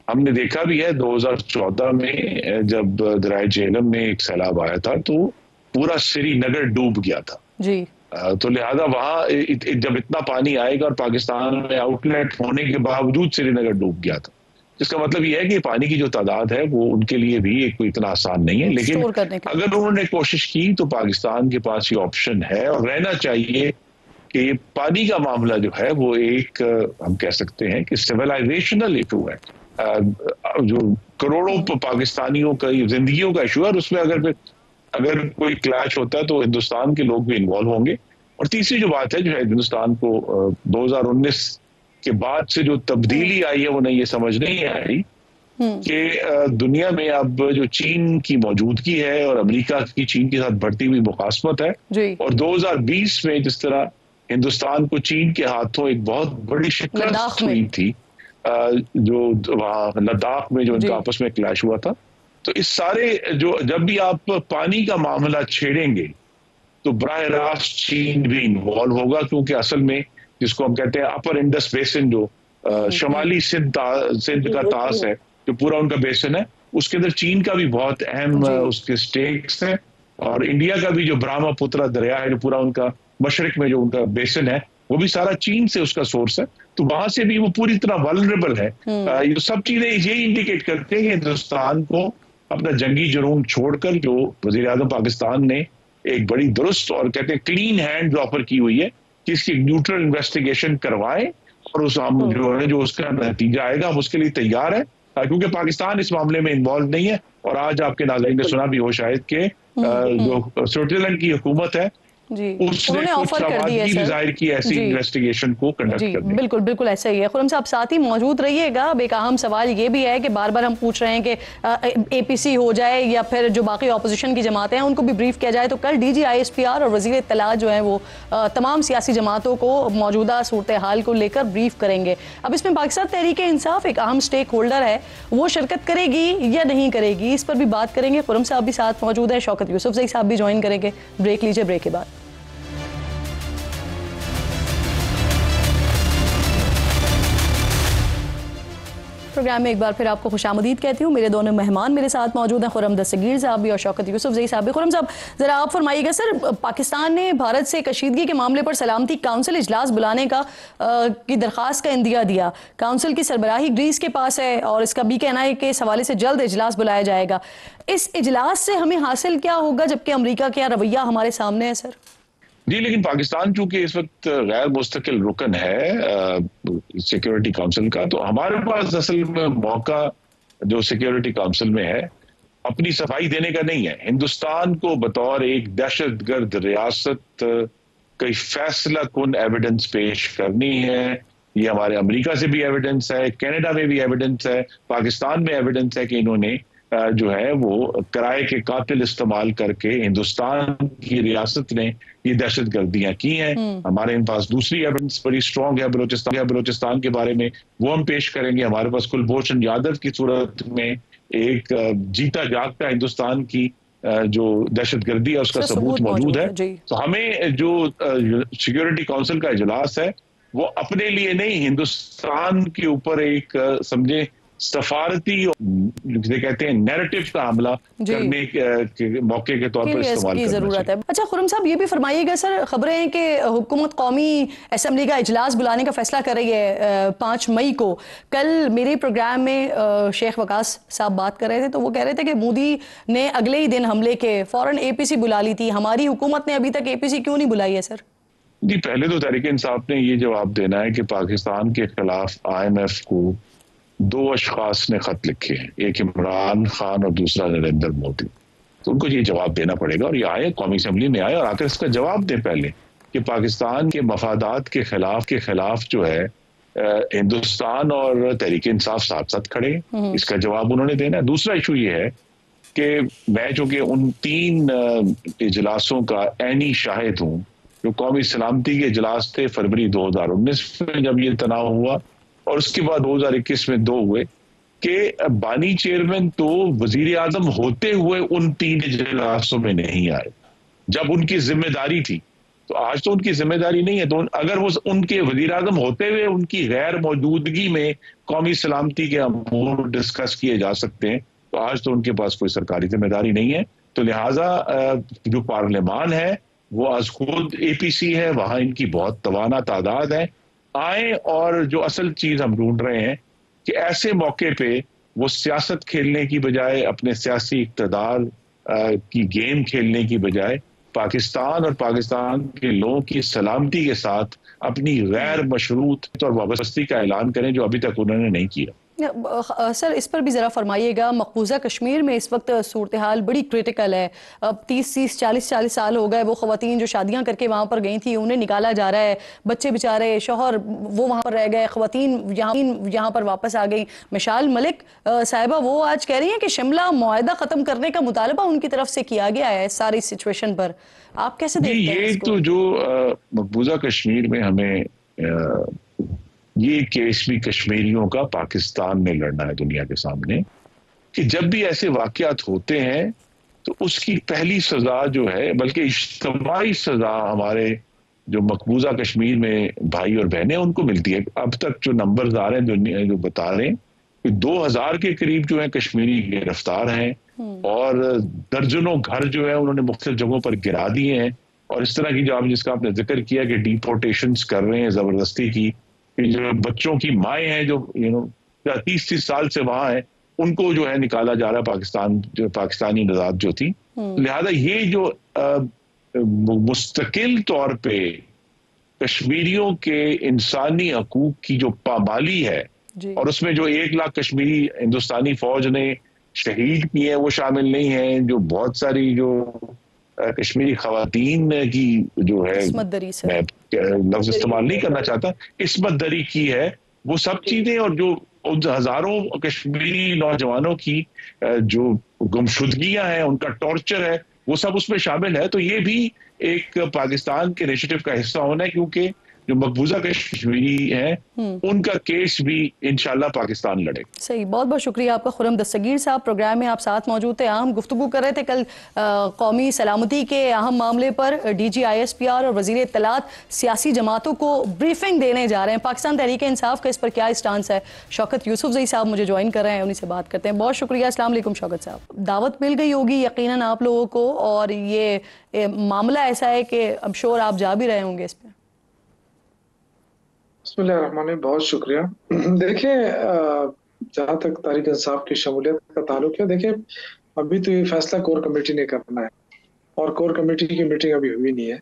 हमने देखा भी है 2014 में जब दरिया झेलम में एक सैलाब आया था तो पूरा श्रीनगर डूब गया था जी। तो लिहाजा वहां जब इतना पानी आएगा और पाकिस्तान में आउटलेट होने के बावजूद श्रीनगर डूब गया था, जिसका मतलब ये है कि पानी की जो तादाद है वो उनके लिए भी एक कोई इतना आसान नहीं है। लेकिन अगर उन्होंने कोशिश की तो पाकिस्तान के पास ये ऑप्शन है और रहना चाहिए कि पानी का मामला जो है वो एक हम कह सकते हैं कि सिविलाइजेशनल इशू है, जो करोड़ों पाकिस्तानियों का जिंदगियों का इशू है। और उसमें अगर कोई क्लैश होता है तो हिंदुस्तान के लोग भी इन्वॉल्व होंगे। और तीसरी जो बात है जो है हिंदुस्तान को 2019 के बाद से जो तब्दीली आई है वो नहीं ये समझ नहीं आई कि दुनिया में अब जो चीन की मौजूदगी है और अमेरिका की चीन के साथ बढ़ती हुई मुखासमत है, और 2020 में जिस तरह हिंदुस्तान को चीन के हाथों एक बहुत बड़ी शिकस्त हुई थी जो वहाँ लद्दाख में जो इनका आपस में क्लैश हुआ था, तो इस सारे जो जब भी आप पानी का मामला छेड़ेंगे तो बराह रास्त चीन भी इन्वॉल्व होगा, क्योंकि असल में जिसको हम कहते हैं अपर इंडस बेसिन, जो शमाली सिंध का तास है, जो पूरा उनका बेसिन है, उसके अंदर चीन का भी बहुत अहम उसके स्टेक्स हैं। और इंडिया का भी जो ब्रह्मपुत्र दरिया है, जो पूरा उनका मशरक में जो उनका बेसिन है, वो भी सारा चीन से उसका सोर्स है, तो वहां से भी वो पूरी तरह वल्नरेबल है। ये सब चीजें ये इंडिकेट करते हैं कि हिंदुस्तान को अपना जंगी जुनून छोड़कर जो वजीर आज़म पाकिस्तान ने एक बड़ी दुरुस्त और कहते हैं क्लीन हैंड जो ऑफर की हुई है कि इसकी न्यूट्रल इन्वेस्टिगेशन करवाएं और उस हम जो उसका नतीजा आएगा हम उसके लिए तैयार है, क्योंकि पाकिस्तान इस मामले में इन्वॉल्व नहीं है। और आज आपके नाज़रीन ने सुना भी हो शायद कि जो स्विट्जरलैंड की हुकूमत है उन्होंने ऑफर कर दी है सर जाहिर की ऐसी इन्वेस्टिगेशन को कंडक्ट करने। बिल्कुल बिल्कुल ऐसा ही है। खुर्रम साहब साथ ही मौजूद रहिएगा। अब एक अहम सवाल ये भी है कि बार बार हम पूछ रहे हैं कि एपीसी हो जाए या फिर जो बाकी ऑपोजिशन की जमातें हैं उनको भी ब्रीफ किया जाए, तो कल डीजी आईएसपीआर और वजीर इत्तलात जो है वो तमाम सियासी जमातों को मौजूदा सूरत हाल को लेकर ब्रीफ करेंगे। अब इसमें पाकिस्तान तहरीक इंसाफ एक अहम स्टेक होल्डर है, वो शिरकत करेगी या नहीं करेगी, इस पर भी बात करेंगे। खुर्रम साहब भी साथ मौजूद है, शौकत यूसुफजई साहब भी ज्वाइन करेंगे। ब्रेक लीजिए, ब्रेक के बाद प्रोग्राम में एक बार फिर आपको खुशामदीद कहती हूँ। मेरे दोनों मेहमान मेरे साथ मौजूद हैं, खुर्रम दस्तगीर साहब भी और शौकत यूसुफजई साहब भी। खुर्रम साहब ज़रा आप फरमाइएगा सर, पाकिस्तान ने भारत से कशीदगी के मामले पर सलामती काउंसिल इजलास बुलाने की दरख्वास्त का इंदिया दिया। काउंसिल की सरबराही ग्रीस के पास है और इसका भी कहना है कि इस हवाले से जल्द इजलास बुलाया जाएगा। इस इजलास से हमें हासिल क्या होगा, जबकि अमरीका का रवैया हमारे सामने है सर? जी, लेकिन पाकिस्तान चूंकि इस वक्त गैर मुस्तकिल रुकन है सिक्योरिटी काउंसिल का, तो हमारे पास असल में मौका जो सिक्योरिटी काउंसिल में है अपनी सफाई देने का नहीं है। हिंदुस्तान को बतौर एक दहशतगर्द रियासत कई फैसला कुन एविडेंस पेश करनी है। ये हमारे अमेरिका से भी एविडेंस है, कनाडा में भी एविडेंस है, पाकिस्तान में एविडेंस है कि इन्होंने जो है वो किराए के कातिल इस्तेमाल करके हिंदुस्तान की रियासत ने ये दहशतगर्दियां की हैं। हमारे पास दूसरी एविडेंस बड़ी स्ट्रॉन्ग है बलोचिस्तान के बारे में, वो हम पेश करेंगे। हमारे पास कुलभूषण यादव की सूरत में एक जीता जागता हिंदुस्तान की जो दहशतगर्दी है उसका सबूत मौजूद है। तो हमें जो सिक्योरिटी काउंसिल का इजलास है वो अपने लिए नहीं, हिंदुस्तान के ऊपर एक समझे सफारती जिसे कहते हैं नैरेटिव का हमला करने के मौके के तौर पर इस्तेमाल की जरूरत है। अच्छा खुर्रम साहब ये भी फरमाइएगा सर, खबरें हैं कि हुकूमत कौमी असेंबली का इजलास बुलाने का फैसला कर रही है 5 मई को। कल मेरे प्रोग्राम में शेख वकास साहब बात कर रहे थे तो वो कह रहे थे कि मोदी ने अगले ही दिन हमले के फौरन एपीसी बुला ली थी, हमारी हुकूमत ने अभी तक एपीसी क्यों नहीं बुलाई है सर? जी, पहले तो तहरीक इंसाफ ने ये जवाब देना है कि पाकिस्तान के खिलाफ IMF को 2 अशखास ने खत लिखे हैं, एक इमरान खान और दूसरा नरेंद्र मोदी। तो उनको ये जवाब देना पड़ेगा और ये आए कौमी असेंबली में आए और आकर इसका जवाब दें पहले कि पाकिस्तान के मफादात के खिलाफ जो है हिंदुस्तान और तहरीक इंसाफ साथ साथ खड़े हैं, इसका जवाब उन्होंने देना है। दूसरा इशू ये है कि मैं चूंकि उन 3 इजलासों का ऐनी शाहिद हूँ जो कौमी सलामती के इजलास थे फरवरी 2019 में जब ये तनाव हुआ, और उसके बाद 2021 में 2 हुए, कि बानी चेयरमैन तो वजीर आजम होते हुए उन 3 इजलासों में नहीं आए जब उनकी जिम्मेदारी थी। तो आज तो उनकी जिम्मेदारी नहीं है, तो अगर वो उनके वजीर आजम होते हुए उनकी गैर मौजूदगी में कौमी सलामती के अमूर डिस्कस किए जा सकते हैं, तो आज तो उनके पास कोई सरकारी जिम्मेदारी नहीं है। तो लिहाजा जो पार्लियामान है वो आज खुद APC है, वहां इनकी बहुत तवाना तादाद है, आए और जो असल चीज हम ढूंढ रहे हैं कि ऐसे मौके पे वो सियासत खेलने की बजाय, अपने सियासी इक़्तिदार की गेम खेलने की बजाय पाकिस्तान और पाकिस्तान के लोगों की सलामती के साथ अपनी गैर मशरूत और वाबस्ती का ऐलान करें, जो अभी तक उन्होंने नहीं किया। सर इस पर भी ज़रा फरमाइएगा, मकबूजा कश्मीर में इस वक्त सूरत हाल बड़ी क्रिटिकल है। अब 30 40 साल हो गए, वो ख़वातीन जो शादियां करके वहाँ पर गई थी उन्हें निकाला जा रहा है, बच्चे बेचारे, शौहर वो वहाँ पर रह गए, ख़वातीन यहाँ पर वापस आ गई। मिशाल मलिक साहिबा वो आज कह रही हैं कि शिमला मुआहदा ख़त्म करने का मुतालबा उनकी तरफ से किया गया है सारी सिचुएशन पर। आप कैसे देखते हैं ये तो जो मकबूजा कश्मीर में हमें ये केस भी कश्मीरियों का पाकिस्तान में लड़ना है दुनिया के सामने, कि जब भी ऐसे वाकयात होते हैं तो उसकी पहली सजा जो है, बल्कि इज्तिमाई सजा हमारे जो मकबूजा कश्मीर में भाई और बहनें उनको मिलती है। अब तक जो नंबर्स आ रहे हैं जो बता रहे हैं कि 2000 के करीब जो है कश्मीरी गिरफ्तार हैं और दर्जनों घर जो है उन्होंने मुख्तलिफ जगहों पर गिरा दिए हैं। और इस तरह की जो जिसका आपने जिक्र किया कि डिपोर्टेशंस कर रहे हैं जबरदस्ती की, जो बच्चों की माएँ हैं जो 30 साल से वहां है, उनको जो है निकाला जा रहा है पाकिस्तान, जो पाकिस्तानी नजात जो थी। लिहाजा ये जो मुस्तकिल तौर पे कश्मीरियों के इंसानी हकूक की जो पामाली है, और उसमें जो 1 लाख कश्मीरी हिंदुस्तानी फौज ने शहीद किए हैं वो शामिल नहीं है, जो बहुत सारी जो कश्मीरी खवातीन की जो है, मैं लफ्ज इस्तेमाल नहीं करना चाहता, किस्मत दरी की है, वो सब चीजें, और जो उन हजारों कश्मीरी नौजवानों की जो गुमशुदगियां हैं, उनका टॉर्चर है, वो सब उसमें शामिल है। तो ये भी एक पाकिस्तान के इनिशिएटिव का हिस्सा होना है, क्योंकि जो मकबूजा कश्मीरी हैं उनका केस भी इंशाल्लाह पाकिस्तान लड़े। सही, बहुत बहुत शुक्रिया आपका खुर्रम दस्तगीर साहब, प्रोग्राम में आप साथ मौजूद थे। हम गुफ्तगू कर रहे थे कल कौमी सलामती के अहम मामले पर। DG ISPR और वजीर इत्तलात सियासी जमातों को ब्रीफिंग देने जा रहे हैं। पाकिस्तान तहरीक इंसाफ का इस पर क्या स्टांस है, शौकत यूसुफजई साहब मुझे ज्वाइन कर रहे हैं, उन्हीं से बात करते हैं। बहुत शुक्रिया। अस्सलाम वालेकुम शौकत साहब, दावत मिल गई होगी यकीनन आप लोगों को, और ये मामला ऐसा है कि अब श्योर आप जा भी रहे होंगे इस पर। बिस्मिल्लाहिर्रहमानिर्रहीम, बहुत शुक्रिया। देखिए, जहाँ तक तहरीक इंसाफ की शमूलियत का ताल्लुक है, देखिए अभी तो ये फैसला कोर कमेटी ने करना है और कोर कमेटी की मीटिंग अभी हुई नहीं है,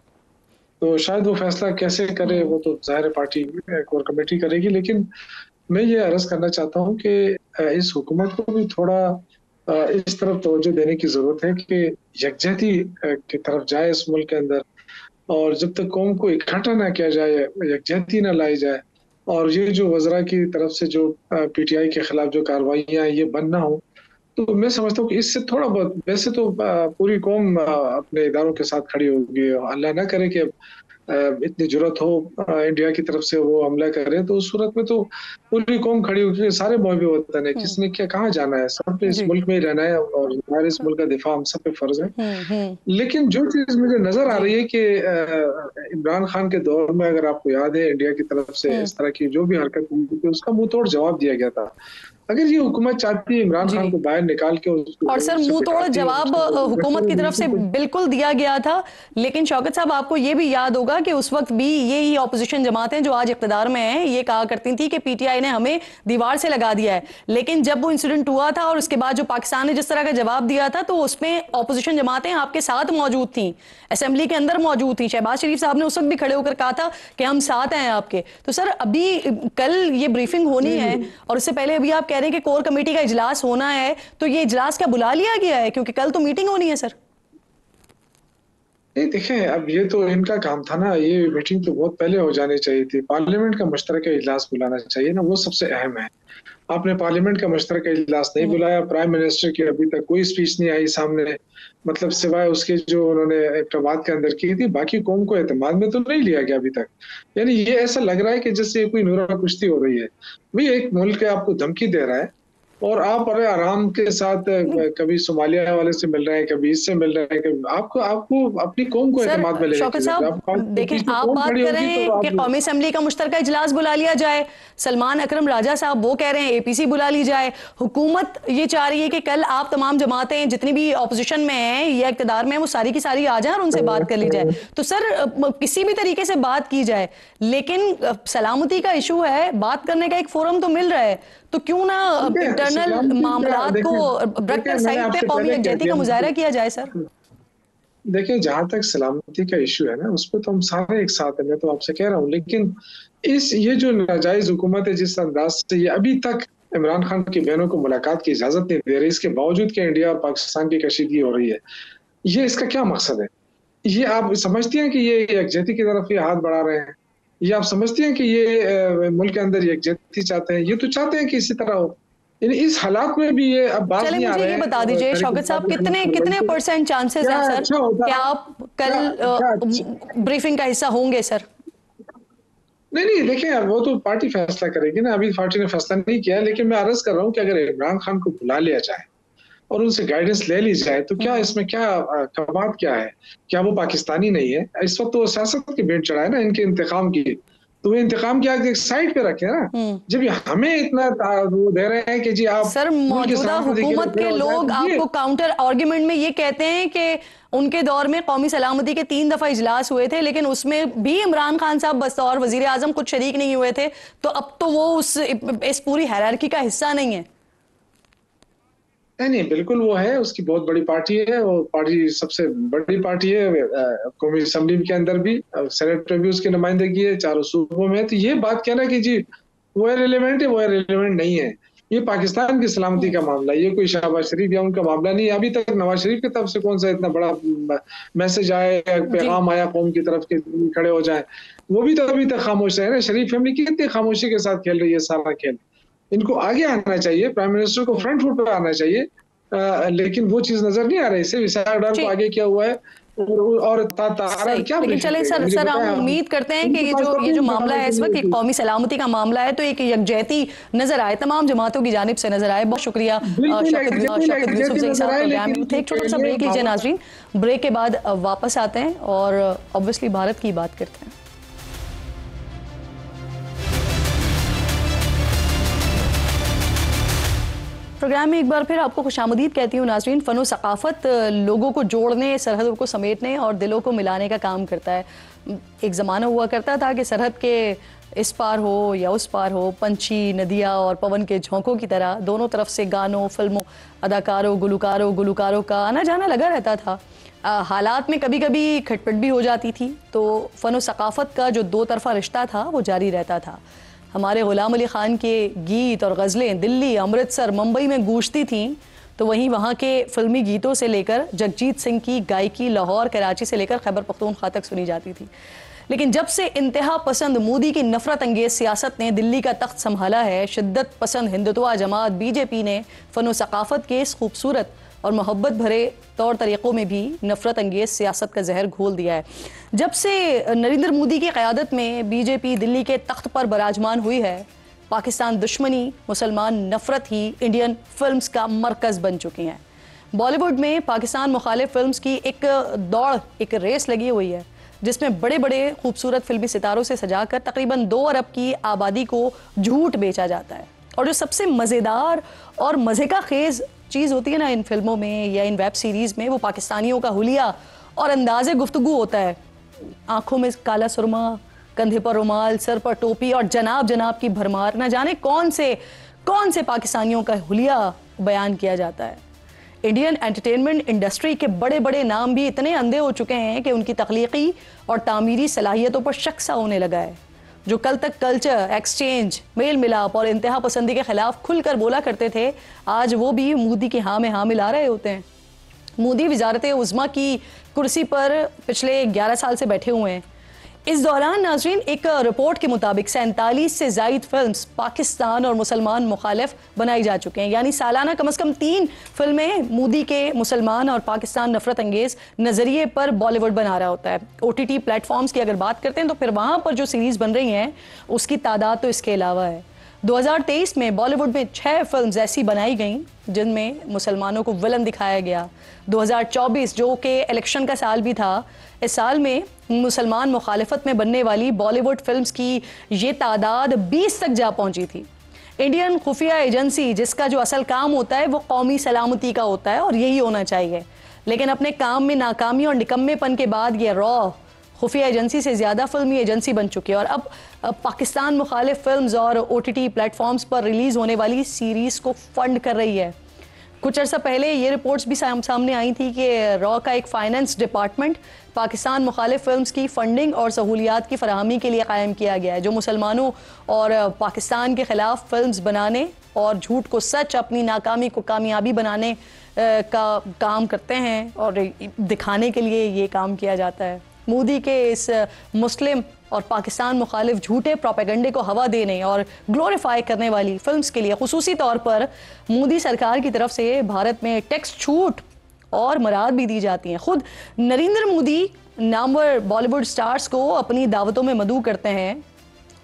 तो शायद वो फैसला कैसे करे वो तो जाहिर पार्टी कोर कमेटी करेगी। लेकिन मैं ये अर्ज करना चाहता हूँ कि इस हुकूमत को भी थोड़ा इस तरफ तवज्जो देने की जरूरत है कि यकजहती की तरफ जाए इस मुल्क के अंदर, और जब तक कौम को इकट्ठा ना किया जाए, यकजहती ना लाई जाए, और ये जो वज़रा की तरफ से जो PTI के खिलाफ जो कार्रवाइयाँ ये बंद ना हो, तो मैं समझता हूँ कि इससे थोड़ा बहुत, वैसे तो पूरी कौम अपने इदारों के साथ खड़ी होगी। अल्लाह ना करे कि इतनी जरूरत हो इंडिया की तरफ से वो हमला करे, तो उस सूरत में तो पूरी कौम खड़ी होगी। सारे मौजूद वतन है, किसने क्या कहाँ जाना है, सब पे इस मुल्क में ही रहना है और इस मुल्क का दिफा हम सब पे फर्ज है। लेकिन जो चीज मुझे नजर आ रही है कि इमरान खान के दौर में, अगर आपको याद है, इंडिया की तरफ से इस तरह की जो भी हरकत हुई थी उसका मुंह तोड़ जवाब दिया गया था। अगर ये हुकूमत चाहती है इमरान खान को बाहर निकाल के और सर मुंह तोड़ जवाब हुकूमत की तरफ से बिल्कुल दिया गया था, लेकिन शौकत साहब आपको ये भी याद होगा कि उस वक्त भी यही ऑपोजिशन जमातें जो आज इख्तिदार में हैं ये कहा करती थी कि PTI ने हमें दीवार से लगा दिया है। लेकिन जब वो इंसिडेंट हुआ था और उसके बाद जो पाकिस्तान ने जिस तरह का जवाब दिया था, तो उसमें ऑपोजिशन जमातें आपके साथ मौजूद थी, असेंबली के अंदर मौजूद थी। शहबाज शरीफ साहब ने उस वक्त भी खड़े होकर कहा था कि हम साथ हैं आपके। तो सर अभी कल ये ब्रीफिंग होनी है और उससे पहले अभी आप कह रहे हैं कि कोर कमेटी का इजलास होना है, तो ये इजलास क्या बुला लिया गया है? क्योंकि कल तो मीटिंग होनी है सर। नहीं देखें, अब ये तो इनका काम था ना, ये मीटिंग तो बहुत पहले हो जानी चाहिए थी। पार्लियामेंट का मुश्तरका इजलास बुलाना चाहिए ना, वो सबसे अहम है। आपने पार्लियामेंट का मुश्तरका इजलास नहीं बुलाया, प्राइम मिनिस्टर की अभी तक कोई स्पीच नहीं आई सामने, मतलब सिवाय उसके जो उन्होंने इब्तदात के अंदर की थी, बाकी कौम को एतमाद में तो नहीं लिया गया अभी तक। यानी ये ऐसा लग रहा है कि जैसे कोई नूरा कुश्ती हो रही है। भाई एक मुल्क आपको धमकी दे रहा है और आप बड़े आराम के साथ कभी सोमालिया वाले से मिल रहे हैं, कभी इससे मिल रहे हैं, कभी आपको आपको अपनी कौम को एतमाद में सर लेने शौकत की जरूरत है। साहब देखें, आप बात कर रहे हैं कि कौमी असम्बली का मुश्तरका इजलास बुला लिया जाए, सलमान अकरम राजा साहब वो कह रहे हैं एपीसी बुला ली जाए, हुकूमत ये चाह रही है कि कल आप तमाम जमातें जितनी भी ऑपोजिशन में हैं या इक़्तिदार में हैं वो सारी की सारी आ जाएं और उनसे बात कर ली जाए। तो सर किसी भी तरीके से बात की जाए, लेकिन सलामती का इशू है, बात करने का एक फोरम तो मिल रहा है, तो क्यों ना इंटरनल मामलात को रखकर साइड पे कौमी यकजहती का मुजाहरा किया जाए। सर देखिए, जहां तक सलामती का इशू है ना, उस पर तो हम सारे एक साथ हैं, मैं तो आपसे कह रहा हूँ। लेकिन ये जो नाजायज हुकूमत है, जिस अंदाज से ये अभी तक इमरान खान की बहनों को मुलाकात की इजाजत नहीं दे रही, इसके बावजूद कि इंडिया और पाकिस्तान की कशीदगी हो रही है, ये इसका क्या मकसद है? ये आप समझती हैं कि ये यकजहती की तरफ ये हाथ बढ़ा रहे हैं? ये आप समझती हैं कि ये मुल्क के अंदर यकजहती चाहते हैं? ये तो चाहते हैं कि इसी तरह हो। इस हालात में भी ये अब बात नहीं आ रहे हैं। मुझे ये बता दीजिए शौकत साहब, कितने परसेंट चांसेस हैं सर कि आप कल ब्रीफिंग का हिस्सा होंगे? सर नहीं देखिए, वो तो पार्टी फैसला करेगी ना, अभी पार्टी ने फैसला नहीं किया। लेकिन मैं अर्ज कर रहा हूँ कि अगर इमरान खान को बुला लिया जाए और उनसे गाइडेंस ले ली जाए तो क्या इसमें क्या कबात क्या है? क्या वो पाकिस्तानी नहीं है? इस वक्त तो सियासत की भेंट चढ़ा है ना इनके इंतकाम की, तो वो इंतकाम की आगे एक साइड पे रखे ना। जब हमें इतना वो दे रहे हैं कि जी आप सर मौजूदा हुकूमत के लोग आपको काउंटर आर्ग्यूमेंट में ये कहते हैं कि उनके दौर में कौमी सलामती के 3 दफा इजलास हुए थे, लेकिन उसमें भी इमरान खान साहब बतौर वजीर आजम खुद शरीक नहीं हुए थे, तो अब तो वो इस पूरी हायरार्की का हिस्सा नहीं है। नहीं बिल्कुल वो है, उसकी बहुत बड़ी पार्टी है, वो पार्टी सबसे बड़ी पार्टी है कौमी असम्बली के अंदर भी, सेनेट में भी उसकी नुमाइंदगी है, चारों सूबों में। तो ये बात कहना कि जी वो रिलेवेंट है, वो रिलेवेंट नहीं है, ये पाकिस्तान की सलामती का मामला है, ये कोई शहबाज शरीफ या उनका मामला नहीं है। अभी तक नवाज शरीफ की तरफ से कौन सा इतना बड़ा मैसेज आया, पैगाम आया कौम की तरफ के खड़े हो जाए? वो भी तो अभी तक खामोश है ना। शरीफ फैमिली कितनी खामोशी के साथ खेल रही है सारा खेल। इनको आगे आना चाहिए, प्राइम मिनिस्टर को फ्रंट फुट पे आना चाहिए, लेकिन वो चीज नजर नहीं आ रही। सिर्फ विसाखा को आगे क्या हुआ है और क्या। लेकिन चले सर हम उम्मीद करते हैं कि ये जो मामला है इस वक्त एक कौमी सलामती का मामला है, तो एक यकजहती नजर आए, तमाम जमातों की जानिब से नजर आए। बहुत शुक्रिया एक छोटा सा ब्रेक लीजिए नाजरीन, ब्रेक के बाद वापस आते हैं और ऑब्वियसली भारत की बात करते हैं। प्रोग्राम में एक बार फिर आपको खुशामदीद कहती हूँ नाज़रीन। फ़नो सकाफ़त लोगों को जोड़ने, सरहदों को समेटने और दिलों को मिलाने का काम करता है। एक ज़माना हुआ करता था कि सरहद के इस पार हो या उस पार हो, पंछी, नदियाँ और पवन के झोंकों की तरह दोनों तरफ से गानों, फिल्मों, अदाकारों, गुलकारों का आना जाना लगा रहता था। हालात में कभी कभी खटपट भी हो जाती थी, तो फ़नो सकाफ़त का जो दो तरफ़ा रिश्ता था वो जारी रहता था। हमारे गुलाम अली ख़ान के गीत और गज़लें दिल्ली, अमृतसर, मुंबई में गूंजती थीं, तो वहीं वहाँ के फिल्मी गीतों से लेकर जगजीत सिंह की गायकी लाहौर, कराची से लेकर खैबर पख्तूनख्वा तक सुनी जाती थी। लेकिन जब से इंतहा पसंद मोदी की नफरत अंगेज सियासत ने दिल्ली का तख्त संभाला है, शिद्दत पसंद हिंदुत्वा जमात बीजेपी ने फ़नो सकाफ़त के इस खूबसूरत और मोहब्बत भरे तौर तरीक़ों में भी नफरत अंगेज सियासत का जहर घोल दिया है। जब से नरेंद्र मोदी की क़यादत में बीजेपी दिल्ली के तख्त पर बराजमान हुई है, पाकिस्तान दुश्मनी, मुसलमान नफरत ही इंडियन फिल्म्स का मरकज़ बन चुकी हैं। बॉलीवुड में पाकिस्तान मुखालिफ फिल्म्स की एक दौड़, एक रेस लगी हुई है, जिसमें बड़े बड़े खूबसूरत फिल्मी सितारों से सजाकर तकरीबन 2 अरब की आबादी को झूठ बेचा जाता है। और जो सबसे मज़ेदार और मज़े का खेज़ चीज़ होती है ना इन फिल्मों में या इन वेब सीरीज़ में, वो पाकिस्तानियों का हुलिया और अंदाज़े गुफ्तगू होता है। आंखों में काला सुरमा, कंधे पर रुमाल, सर पर टोपी और जनाब की भरमार, न जाने कौन से पाकिस्तानियों का हुलिया बयान किया जाता है। इंडियन एंटरटेनमेंट इंडस्ट्री के बड़े बड़े नाम भी इतने अंधे हो चुके हैं कि उनकी तख्लीकी और तामीरी सलाहियतों पर शक सा होने लगा है। जो कल तक कल्चर, एक्सचेंज, मेल मिलाप और इंतहा पसंदी के खिलाफ खुलकर बोला करते थे, आज वो भी मोदी की हाँ में हाँ मिला रहे होते हैं। मोदी वजारत उज़्मा की कुर्सी पर पिछले 11 साल से बैठे हुए हैं। इस दौरान नाजरीन एक रिपोर्ट के मुताबिक 47 से ज़ायद फिल्म्स पाकिस्तान और मुसलमान मुखालिफ बनाई जा चुके हैं। यानी सालाना कम से कम 3 फिल्में मोदी के मुसलमान और पाकिस्तान नफरत अंगेज नज़रिए पर बॉलीवुड बना रहा होता है। OTT प्लेटफॉर्म्स की अगर बात करते हैं तो फिर वहाँ पर जो सीरीज़ बन रही हैं उसकी तादाद तो इसके अलावा है। 2023 में बॉलीवुड में 6 फिल्म्स ऐसी बनाई गईं जिनमें मुसलमानों को विलन दिखाया गया। 2024 जो कि इलेक्शन का साल भी था, इस साल में मुसलमान मुखालिफत में बनने वाली बॉलीवुड फिल्म्स की ये तादाद 20 तक जा पहुंची थी। इंडियन खुफिया एजेंसी, जिसका जो असल काम होता है वो कौमी सलामती का होता है और यही होना चाहिए, लेकिन अपने काम में नाकामी और निकम्मेपन के बाद ये रॉ खुफिया एजेंसी से ज़्यादा फिल्मी एजेंसी बन चुकी है और अब पाकिस्तान मुखालिफ फिल्म्स और OTT प्लेटफॉर्म्स पर रिलीज़ होने वाली सीरीज़ को फंड कर रही है। कुछ अर्सा पहले ये रिपोर्ट्स भी सामने आई थी कि रॉ का एक फाइनेंस डिपार्टमेंट पाकिस्तान मुखालिफ फिल्म्स की फंडिंग और सहूलियात की फराहमी के लिए कायम किया गया है, जो मुसलमानों और पाकिस्तान के ख़िलाफ़ फिल्म्स बनाने और झूठ को सच, अपनी नाकामी को कामयाबी बनाने का काम करते हैं और दिखाने के लिए ये काम किया जाता है। मोदी के इस मुस्लिम और पाकिस्तान मुखालिफ झूठे प्रोपेगेंडे को हवा देने और ग्लोरीफाई करने वाली फिल्म्स के लिए खुसूसी तौर पर मोदी सरकार की तरफ से भारत में टैक्स छूट और मराद भी दी जाती हैं। खुद नरेंद्र मोदी नामवर बॉलीवुड स्टार्स को अपनी दावतों में मदऊ करते हैं।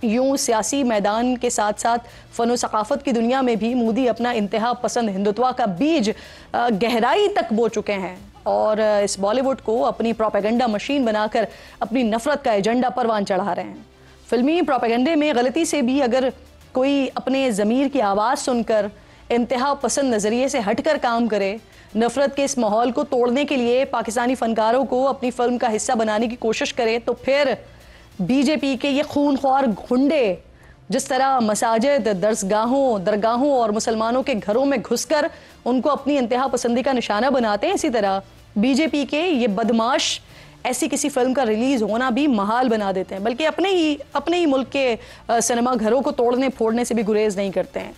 यूं सियासी मैदान के साथ साथ फ़न व सकाफ़त की दुनिया में भी मोदी अपना इंतहा पसंद हिंदुत्व का बीज गहराई तक बो चुके हैं और इस बॉलीवुड को अपनी प्रोपेगेंडा मशीन बनाकर अपनी नफरत का एजेंडा परवान चढ़ा रहे हैं। फिल्मी प्रोपेगेंडे में गलती से भी अगर कोई अपने ज़मीर की आवाज़ सुनकर इंतहा पसंद नज़रिए से हटकर काम करे, नफरत के इस माहौल को तोड़ने के लिए पाकिस्तानी फ़नकारों को अपनी फिल्म का हिस्सा बनाने की कोशिश करे, तो फिर बीजेपी के ये खूनख्वार गुंडे जिस तरह मसाजिद, दरगाहों और मुसलमानों के घरों में घुसकर उनको अपनी इंतहा पसंदी का निशाना बनाते हैं, इसी तरह बीजेपी के ये बदमाश ऐसी किसी फिल्म का रिलीज़ होना भी महाल बना देते हैं, बल्कि अपने ही मुल्क के सिनेमा घरों को तोड़ने फोड़ने से भी गुरेज नहीं करते हैं।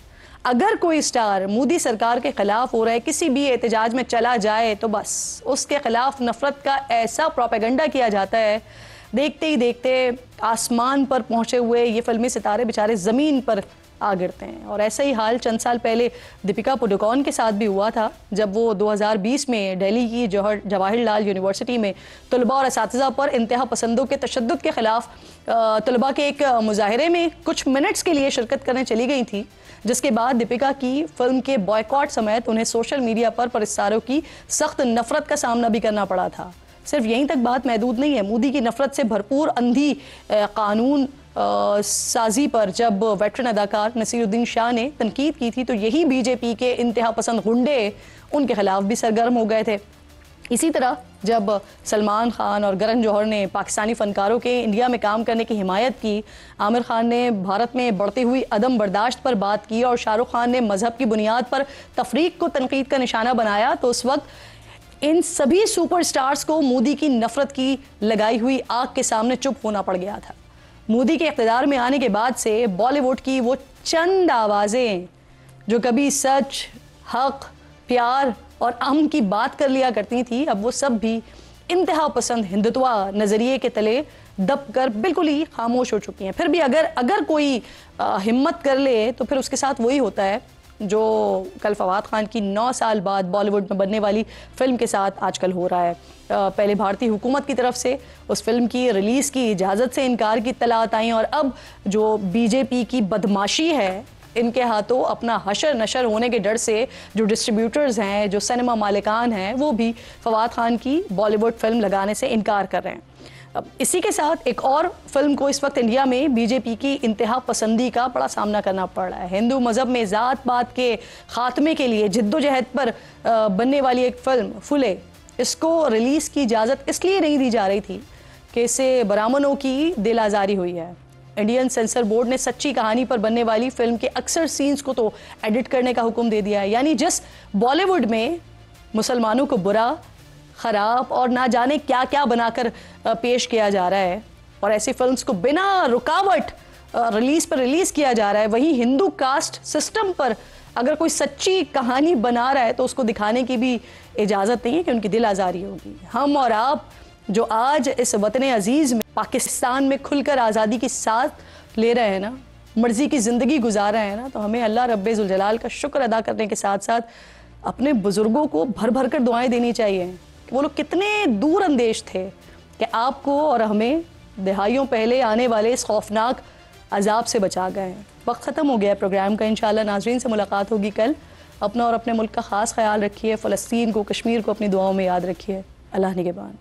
अगर कोई स्टार मोदी सरकार के खिलाफ हो रहे किसी भी एहतजाज में चला जाए तो बस उसके खिलाफ नफरत का ऐसा प्रोपेगेंडा किया जाता है, देखते ही देखते आसमान पर पहुंचे हुए ये फिल्मी सितारे बेचारे ज़मीन पर आ गिरते हैं। और ऐसा ही हाल चंद साल पहले दीपिका पादुकोण के साथ भी हुआ था, जब वो 2020 में दिल्ली की जवाहरलाल यूनिवर्सिटी में तलबा और असातिज़ा पर इंतहा पसंदों के तशद्दुद के ख़िलाफ़ तलबा के एक मुजाहरे में कुछ मिनट्स के लिए शिरकत करने चली गई थी, जिसके बाद दीपिका की फिल्म के बॉयकॉट समेत उन्हें सोशल मीडिया पर परिस्तारों की सख्त नफरत का सामना भी करना पड़ा था। सिर्फ यहीं तक बात महदूद नहीं है। मोदी की नफरत से भरपूर अंधी कानून साजी पर जब वेटरन अदाकार नसीरुद्दीन शाह ने तनकीद की थी, तो यही बीजेपी के इंतहा पसंद गुंडे उनके खिलाफ भी सरगर्म हो गए थे। इसी तरह जब सलमान खान और करण जौहर ने पाकिस्तानी फ़नकारों के इंडिया में काम करने की हिमायत की, आमिर खान ने भारत में बढ़ती हुई अदम बर्दाश्त पर बात की और शाहरुख खान ने मजहब की बुनियाद पर तफरीक को तनकीद का निशाना बनाया, तो उस वक्त इन सभी सुपरस्टार्स को मोदी की नफरत की लगाई हुई आग के सामने चुप होना पड़ गया था। मोदी के इक़्तिदार में आने के बाद से बॉलीवुड की वो चंद आवाज़ें जो कभी सच, हक, प्यार और अमन की बात कर लिया करती थी, अब वो सब भी इंतहा पसंद हिंदुत्व नज़रिए के तले दब कर बिल्कुल ही खामोश हो चुकी हैं। फिर भी अगर कोई हिम्मत कर ले तो फिर उसके साथ वही होता है जो कल फवाद खान की 9 साल बाद बॉलीवुड में बनने वाली फ़िल्म के साथ आजकल हो रहा है। पहले भारतीय हुकूमत की तरफ से उस फिल्म की रिलीज़ की इजाज़त से इनकार की इत्तलात आई और अब जो बीजेपी की बदमाशी है, इनके हाथों अपना हशर नशर होने के डर से जो डिस्ट्रीब्यूटर्स हैं, जो सिनेमा मालिकान हैं, वो भी फवाद खान की बॉलीवुड फिल्म लगाने से इनकार कर रहे हैं। अब इसी के साथ एक और फिल्म को इस वक्त इंडिया में बीजेपी की इंतहा पसंदी का बड़ा सामना करना पड़ रहा है। हिंदू मज़हब में ज़ात पात के ख़ात्मे के लिए जिद्दोजहद पर बनने वाली एक फ़िल्म फुले, इसको रिलीज़ की इजाज़त इसलिए नहीं दी जा रही थी कि इससे बरामनों की दिल आज़ारी हुई है। इंडियन सेंसर बोर्ड ने सच्ची कहानी पर बनने वाली फिल्म के अक्सर सीन्स को तो एडिट करने का हुक्म दे दिया है। यानी जिस बॉलीवुड में मुसलमानों को बुरा, ख़राब और ना जाने क्या क्या बनाकर पेश किया जा रहा है और ऐसी फिल्म्स को बिना रुकावट रिलीज़ किया जा रहा है, वहीं हिंदू कास्ट सिस्टम पर अगर कोई सच्ची कहानी बना रहा है तो उसको दिखाने की भी इजाज़त नहीं है कि उनकी दिल आज़ारी होगी। हम और आप जो आज इस वतन अजीज़ में पाकिस्तान में खुलकर आज़ादी की साथ ले रहे हैं ना, मर्जी की ज़िंदगी गुजार रहे हैं ना, तो हमें अल्लाह रब्बे जुल जलाल का शुक्र अदा करने के साथ साथ अपने बुज़ुर्गों को भर भर कर दुआएं देनी चाहिए कि वो लोग कितने दूर अंदेश थे कि आपको और हमें दहाइयों पहले आने वाले इस खौफनाक अजाब से बचा गए हैं। वक्त ख़त्म हो गया प्रोग्राम का। इंशाल्लाह नाज़रीन से मुलाकात होगी कल। अपना और अपने मुल्क का ख़ास ख्याल रखिए। फ़लस्तीन को, कश्मीर को अपनी दुआओं में याद रखिए। अल्लाह निगहबान।